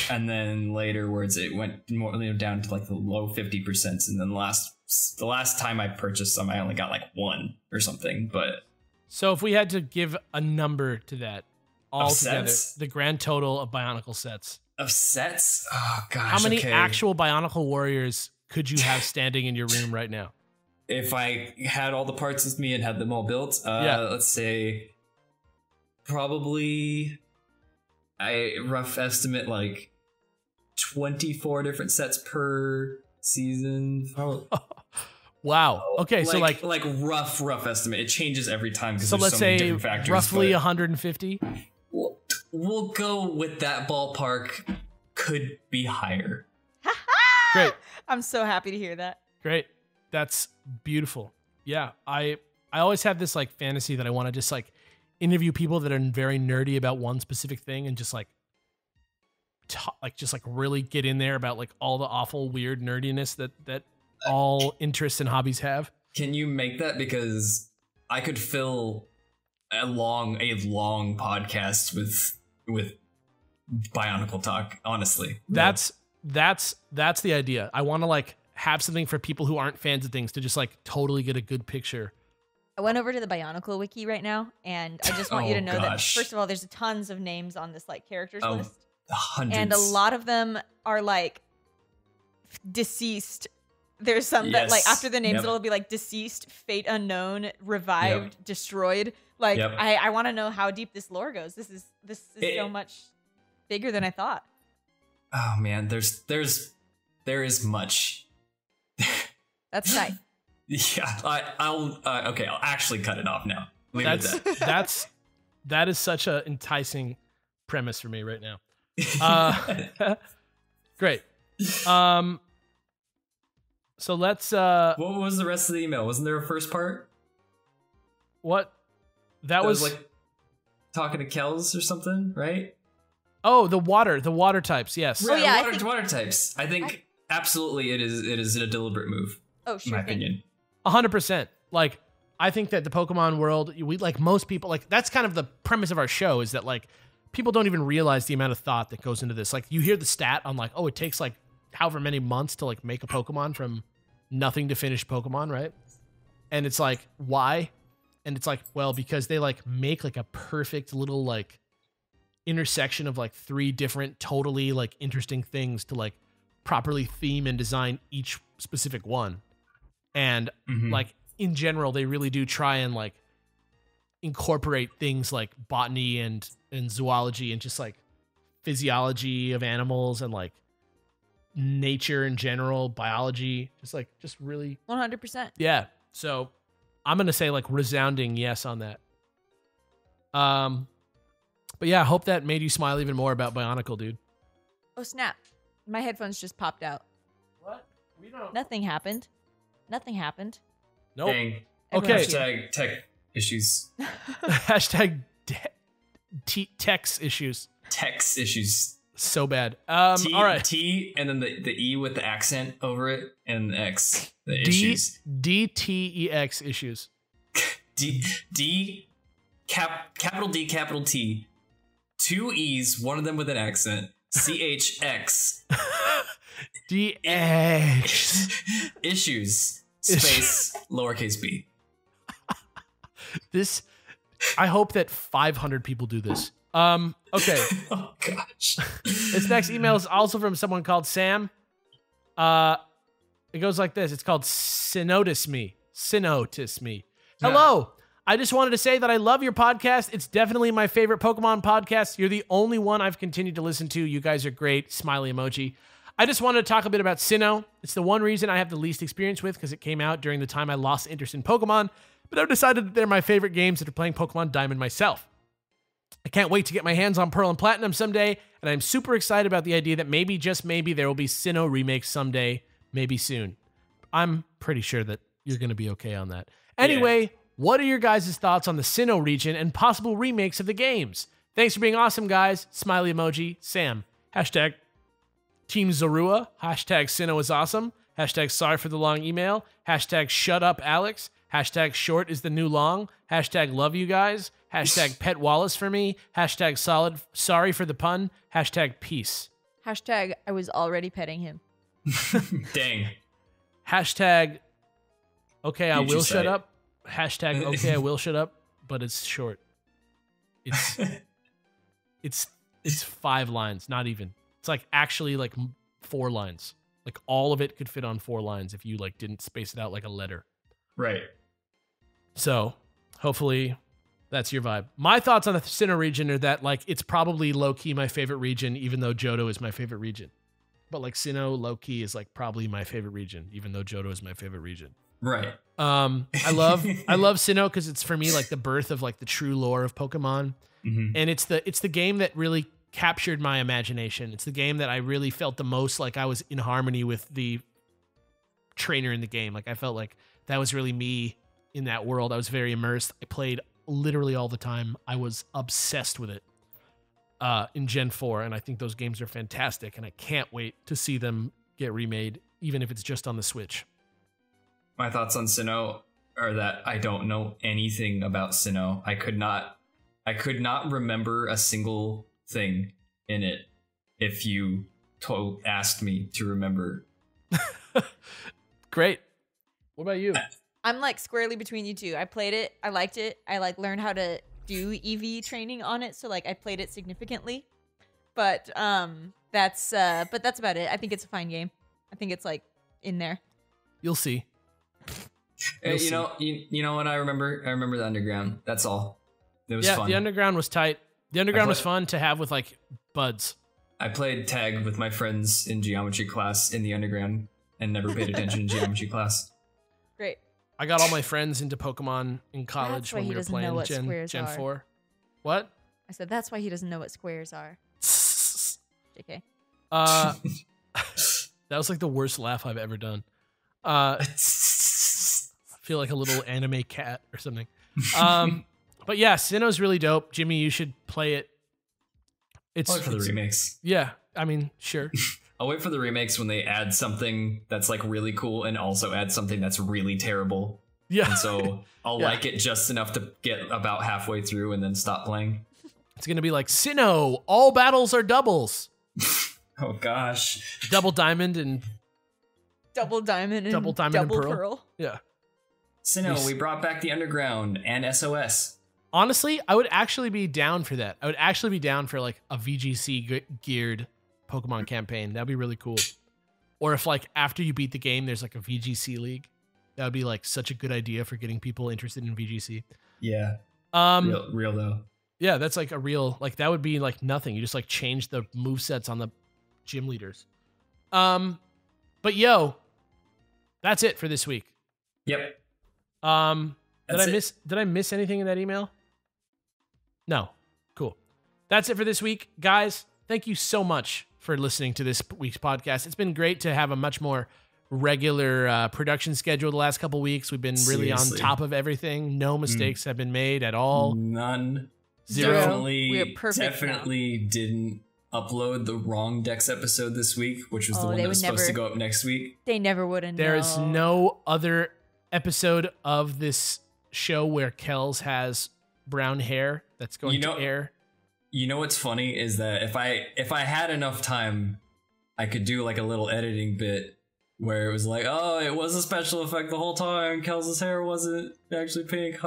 [SPEAKER 2] And then later, it went more down to like the low 50%, and then the last time I purchased them, I only got like 1 or something. But
[SPEAKER 1] so if we had to give a number to that altogether, the grand total of Bionicle sets.
[SPEAKER 2] Of sets? Oh gosh.
[SPEAKER 1] How many actual Bionicle warriors could you have standing in your room right now?
[SPEAKER 2] If I had all the parts with me and had them all built, let's say probably I rough estimate like 24 different sets per season.
[SPEAKER 1] Wow. Okay, so like
[SPEAKER 2] rough estimate. It changes every time because
[SPEAKER 1] so
[SPEAKER 2] there's
[SPEAKER 1] let's
[SPEAKER 2] so many
[SPEAKER 1] say
[SPEAKER 2] different factors.
[SPEAKER 1] Roughly 150.
[SPEAKER 2] We'll go with that ballpark. Could be higher.
[SPEAKER 1] Great.
[SPEAKER 3] I'm so happy to hear that.
[SPEAKER 1] Great. That's beautiful. Yeah, I always have this like fantasy that I want to just like interview people that are very nerdy about one specific thing and just like really get in there about like all the awful weird nerdiness that all interests and hobbies have.
[SPEAKER 2] Can you make that? Because I could fill a long podcast with Bionicle talk, honestly.
[SPEAKER 1] That's the idea. I want to like have something for people who aren't fans of things to just like totally get a good picture.
[SPEAKER 3] I went over to the Bionicle wiki right now, and I just want you to know that, first of all, there's tons of names on this like characters list.
[SPEAKER 2] Hundreds.
[SPEAKER 3] And a lot of them are like deceased. There's some that like after the names, it'll be like deceased, fate unknown, revived, destroyed. Like I want to know how deep this lore goes. This is so much bigger than I thought.
[SPEAKER 2] Oh man, there is much.
[SPEAKER 3] That's tight.
[SPEAKER 2] Yeah, I'll okay. I'll actually cut it off now. Leave it at that.
[SPEAKER 1] That is such a enticing premise for me right now. Great. So let's.
[SPEAKER 2] What was the rest of the email? Wasn't there a first part?
[SPEAKER 1] What? That was
[SPEAKER 2] like talking to Kells or something, right?
[SPEAKER 1] Oh, the water types. Yes.
[SPEAKER 3] Oh, yeah,
[SPEAKER 2] water types. I think absolutely it is a deliberate move.
[SPEAKER 3] Oh, sure.
[SPEAKER 2] In my opinion.
[SPEAKER 1] 100%. Like, I think that the Pokemon world, we like most people, like that's kind of the premise of our show is that like people don't even realize the amount of thought that goes into this. Like you hear the stat on like, oh, it takes like however many months to like make a Pokemon from nothing to finished Pokemon, right? And it's like, why? And it's like, well, because they like make like a perfect little like intersection of like 3 different totally like interesting things to like properly theme and design each specific one. And like in general, they really do try and like incorporate things like botany and zoology and just like physiology of animals and like nature in general, biology, just really
[SPEAKER 3] 100%.
[SPEAKER 1] Yeah. So I'm going to say like resounding yes on that. But yeah, I hope that made you smile even more about Bionicle, dude.
[SPEAKER 3] Oh, snap. My headphones just popped out.
[SPEAKER 1] What? We don't.
[SPEAKER 3] Nothing happened. Nothing happened.
[SPEAKER 1] Nope.
[SPEAKER 2] Dang.
[SPEAKER 1] Okay.
[SPEAKER 2] Hashtag tech issues.
[SPEAKER 1] Hashtag tex issues.
[SPEAKER 2] Tex issues.
[SPEAKER 1] So bad.
[SPEAKER 2] All
[SPEAKER 1] right.
[SPEAKER 2] T and then the E with the accent over it and the X. The issues.
[SPEAKER 1] DTEX issues.
[SPEAKER 2] Capital D, capital T. 2 E's, one of them with an accent. CHX.
[SPEAKER 1] DX.
[SPEAKER 2] Issues. Space. Lowercase b.
[SPEAKER 1] This. I hope that 500 people do this. Okay.
[SPEAKER 2] Oh gosh.
[SPEAKER 1] This next email is also from someone called Sam. It goes like this. It's called Synotis Me. Hello. I just wanted to say that I love your podcast. It's definitely my favorite Pokemon podcast. You're the only one I've continued to listen to. You guys are great. Smiley emoji. I just wanted to talk a bit about Sinnoh. It's the one reason I have the least experience with because it came out during the time I lost interest in Pokemon, but I've decided that they're my favorite games after playing Pokemon Diamond myself. I can't wait to get my hands on Pearl and Platinum someday, and I'm super excited about the idea that maybe, just maybe, there will be Sinnoh remakes someday, maybe soon. I'm pretty sure that you're going to be okay on that. Anyway, what are your guys' thoughts on the Sinnoh region and possible remakes of the games? Thanks for being awesome, guys. Smiley emoji, Sam. Hashtag Team Zorua. Hashtag Sinnoh is awesome. Hashtag sorry for the long email. Hashtag shut up, Alex. Hashtag short is the new long. Hashtag love you guys. Hashtag pet Wallace for me. Hashtag solid. Sorry for the pun. Hashtag peace.
[SPEAKER 3] Hashtag I was already petting him.
[SPEAKER 2] Dang.
[SPEAKER 1] Hashtag okay, I will shut up. Hashtag okay, I will shut up, but it's short. It's 5 lines, not even. It's like actually like 4 lines. Like all of it could fit on 4 lines if you like didn't space it out like a letter.
[SPEAKER 2] Right.
[SPEAKER 1] So hopefully that's your vibe. My thoughts on the Sinnoh region are that like it's probably low key my favorite region, even though Johto is my favorite region. But like Sinnoh low key is like probably my favorite region, even though Johto is my favorite region.
[SPEAKER 2] Right.
[SPEAKER 1] I love Sinnoh because it's for me like the birth of like the true lore of Pokemon, and it's the game that really captured my imagination. It's the game that I really felt the most like I was in harmony with the trainer in the game. Like I felt like that was really me in that world. I was very immersed. I played literally all the time. I was obsessed with it in Gen 4, and I think those games are fantastic, and I can't wait to see them get remade, even if it's just on the Switch.
[SPEAKER 2] My thoughts on Sinnoh are that I don't know anything about Sinnoh. I could not remember a single thing in it if you asked me to remember.
[SPEAKER 1] Great. What about you?
[SPEAKER 3] I'm like squarely between you two. I played it. I liked it. I like learned how to do EV training on it. So like I played it significantly, but that's about it. I think it's a fine game. I think it's like in there.
[SPEAKER 1] You'll see.
[SPEAKER 2] You know what I remember? I remember the Underground. That's all. It was fun.
[SPEAKER 1] The Underground was tight. The Underground was fun to have with like buds.
[SPEAKER 2] I played tag with my friends in geometry class in the Underground and never paid attention in geometry class.
[SPEAKER 3] Great.
[SPEAKER 1] I got all my friends into Pokemon in college
[SPEAKER 3] why
[SPEAKER 1] when
[SPEAKER 3] he
[SPEAKER 1] we were
[SPEAKER 3] doesn't know
[SPEAKER 1] playing
[SPEAKER 3] what squares
[SPEAKER 1] Gen
[SPEAKER 3] are.
[SPEAKER 1] 4. What?
[SPEAKER 3] I said that's why he doesn't know what squares are. JK.
[SPEAKER 1] That was like the worst laugh I've ever done. I feel like a little anime cat or something. But yeah, Sinnoh's really dope. Jimmy, you should play it.
[SPEAKER 2] I'll wait for the remakes.
[SPEAKER 1] Yeah, I mean, sure.
[SPEAKER 2] I'll wait for the remakes when they add something that's like really cool and also add something that's really terrible.
[SPEAKER 1] Yeah.
[SPEAKER 2] And so I'll
[SPEAKER 1] Yeah.
[SPEAKER 2] like it just enough to get about halfway through and then stop playing.
[SPEAKER 1] It's going to be like, Sinnoh, all battles are doubles.
[SPEAKER 2] Oh gosh.
[SPEAKER 1] Double Diamond and...
[SPEAKER 3] Double Diamond and
[SPEAKER 1] Double Diamond and
[SPEAKER 3] Double
[SPEAKER 1] Pearl.
[SPEAKER 3] Pearl.
[SPEAKER 1] Yeah.
[SPEAKER 2] Sinnoh, we brought back the Underground and SOS.
[SPEAKER 1] Honestly, I would actually be down for that. I would actually be down for like a VGC geared Pokemon campaign. That'd be really cool. Or if like after you beat the game, there's like a VGC league. That would be like such a good idea for getting people interested in VGC.
[SPEAKER 2] Yeah. Real though.
[SPEAKER 1] Yeah, that's like a real, like that would be like nothing. You just like change the movesets on the gym leaders. But yo, that's it for this week.
[SPEAKER 2] Yep.
[SPEAKER 1] Did I miss anything in that email? No. Cool. That's it for this week. Guys, thank you so much for listening to this week's podcast. It's been great to have a much more regular production schedule the last couple weeks. We've been really on top of everything. No mistakes have been made at all.
[SPEAKER 2] None.
[SPEAKER 1] Zero.
[SPEAKER 3] We're perfect
[SPEAKER 2] Definitely didn't upload the wrong Dex episode this week, which was the one that was supposed to go up next week.
[SPEAKER 3] They never would have known.
[SPEAKER 1] There is no other episode of this show where Kells has brown hair that's going to air.
[SPEAKER 2] You know what's funny is that if I had enough time, I could do like a little editing bit where it was like, oh, it was a special effect the whole time. Kells' hair wasn't actually pink.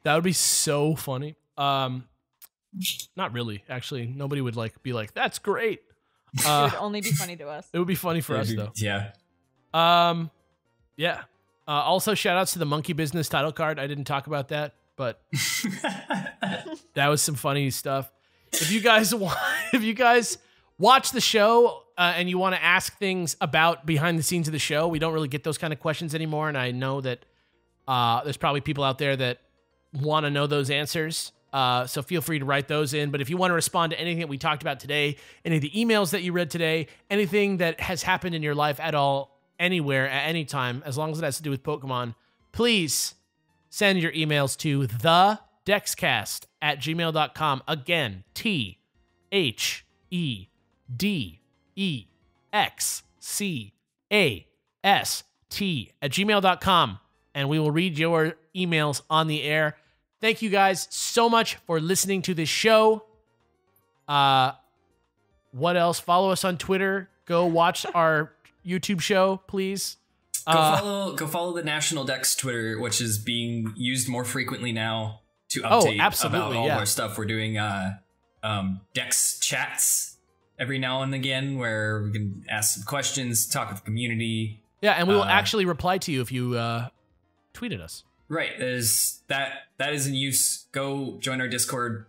[SPEAKER 1] That would be so funny. Not really. Actually, nobody would like be like, "That's great."
[SPEAKER 3] It would only be funny to us.
[SPEAKER 1] It would be funny for us though.
[SPEAKER 2] Yeah.
[SPEAKER 1] Yeah. Also, shout outs to the Monkey Business title card. I didn't talk about that, but that was some funny stuff. If you guys watch the show and you want to ask things about behind the scenes of the show, we don't really get those kind of questions anymore, and I know that there's probably people out there that want to know those answers. So feel free to write those in. But if you want to respond to anything that we talked about today, any of the emails that you read today, anything that has happened in your life at all, anywhere, at any time, as long as it has to do with Pokemon, please send your emails to thedexcast@gmail.com. Again, THEDEXCAST@gmail.com. And we will read your emails on the air. Thank you guys so much for listening to this show. What else? Follow us on Twitter. Go watch our YouTube show, please.
[SPEAKER 2] Go follow the National Dex Twitter, which is being used more frequently now to update about all our stuff. We're doing Dex chats every now and again where we can ask some questions, talk with the community.
[SPEAKER 1] Yeah, and we will actually reply to you if you tweet at us.
[SPEAKER 2] Right, that is in use. Go join our Discord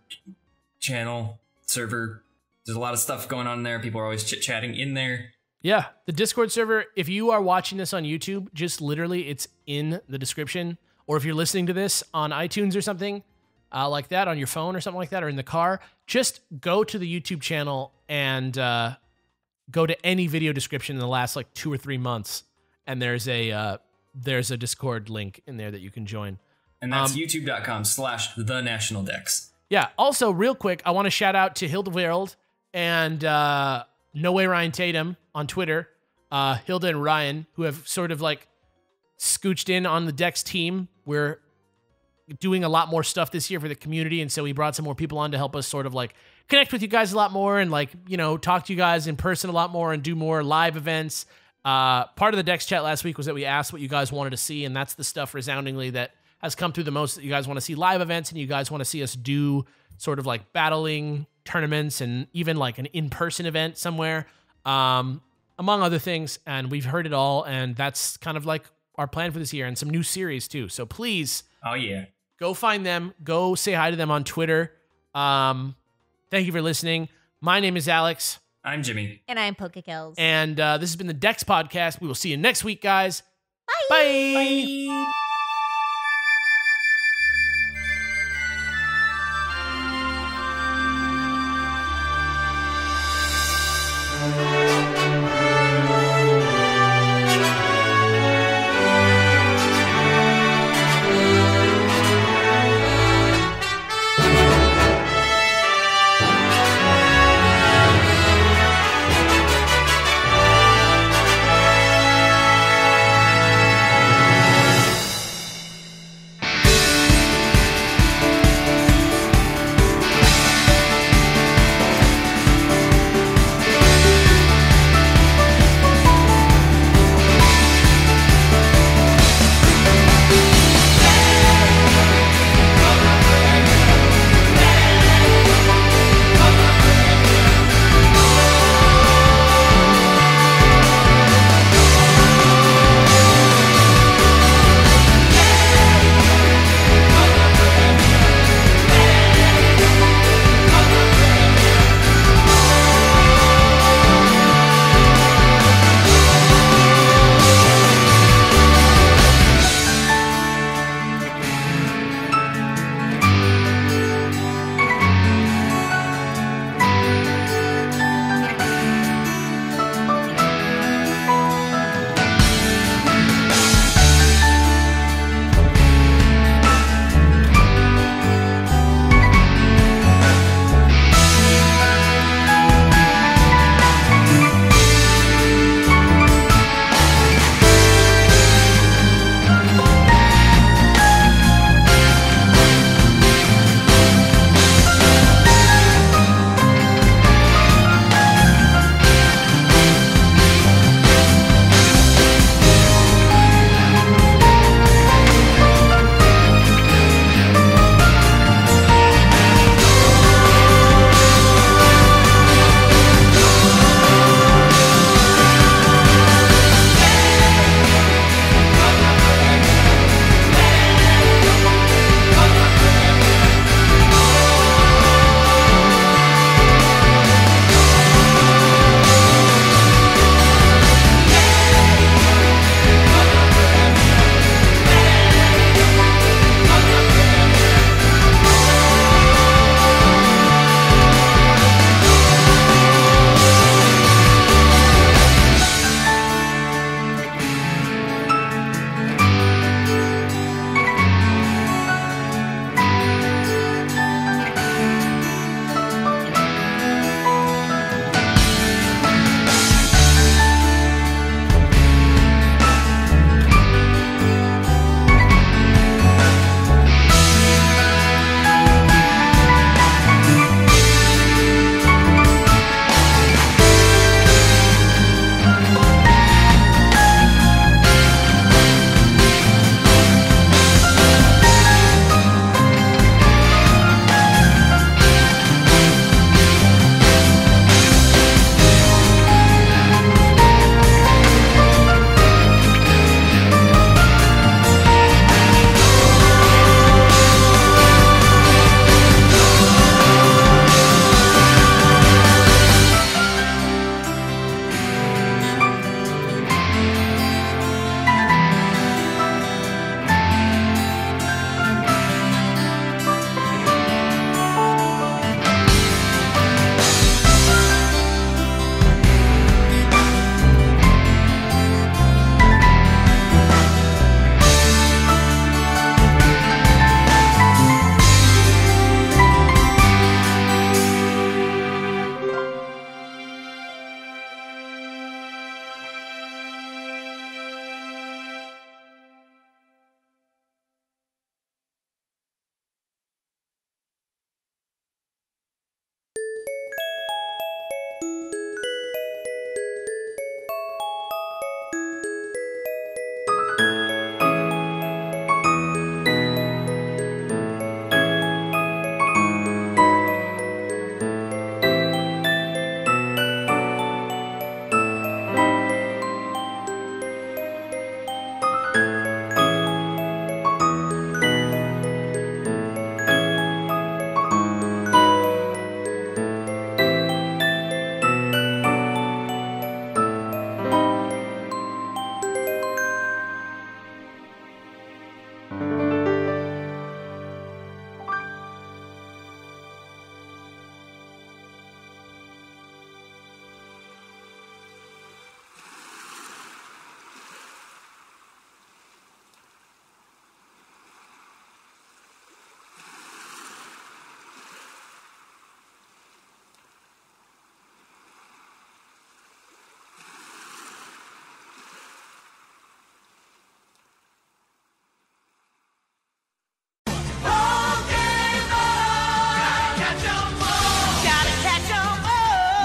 [SPEAKER 2] channel server. There's a lot of stuff going on there. People are always chit-chatting in there.
[SPEAKER 1] Yeah, the Discord server, if you are watching this on YouTube, just literally it's in the description. Or if you're listening to this on iTunes or something like that, on your phone or something like that, or in the car, just go to the YouTube channel and go to any video description in the last like 2 or 3 months. And there's a Discord link in there that you can join.
[SPEAKER 2] And that's youtube.com/thenationaldex.
[SPEAKER 1] Yeah. Also, real quick, I want to shout out to Hildeverld and No Way Ryan Tatum on Twitter. Hilda and Ryan, who have sort of like scooched in on the Dex team. We're doing a lot more stuff this year for the community, and so we brought some more people on to help us sort of like connect with you guys a lot more and like, you know, talk to you guys in person a lot more and do more live events. Part of the Dex chat last week was that we asked what you guys wanted to see, and that's the stuff resoundingly that has come through the most, that you guys want to see live events and you guys want to see us do sort of like battling tournaments and even like an in-person event somewhere, among other things. And we've heard it all, and that's kind of like our plan for this year, and some new series too. So please, go find them, go say hi to them on Twitter. Thank you for listening. My name is Alex.
[SPEAKER 2] I'm Jimmy.
[SPEAKER 3] And I'm PokeKells.
[SPEAKER 1] And this has been the Dex Podcast. We will see you next week, guys.
[SPEAKER 3] Bye.
[SPEAKER 1] Bye.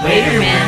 [SPEAKER 3] Later, man.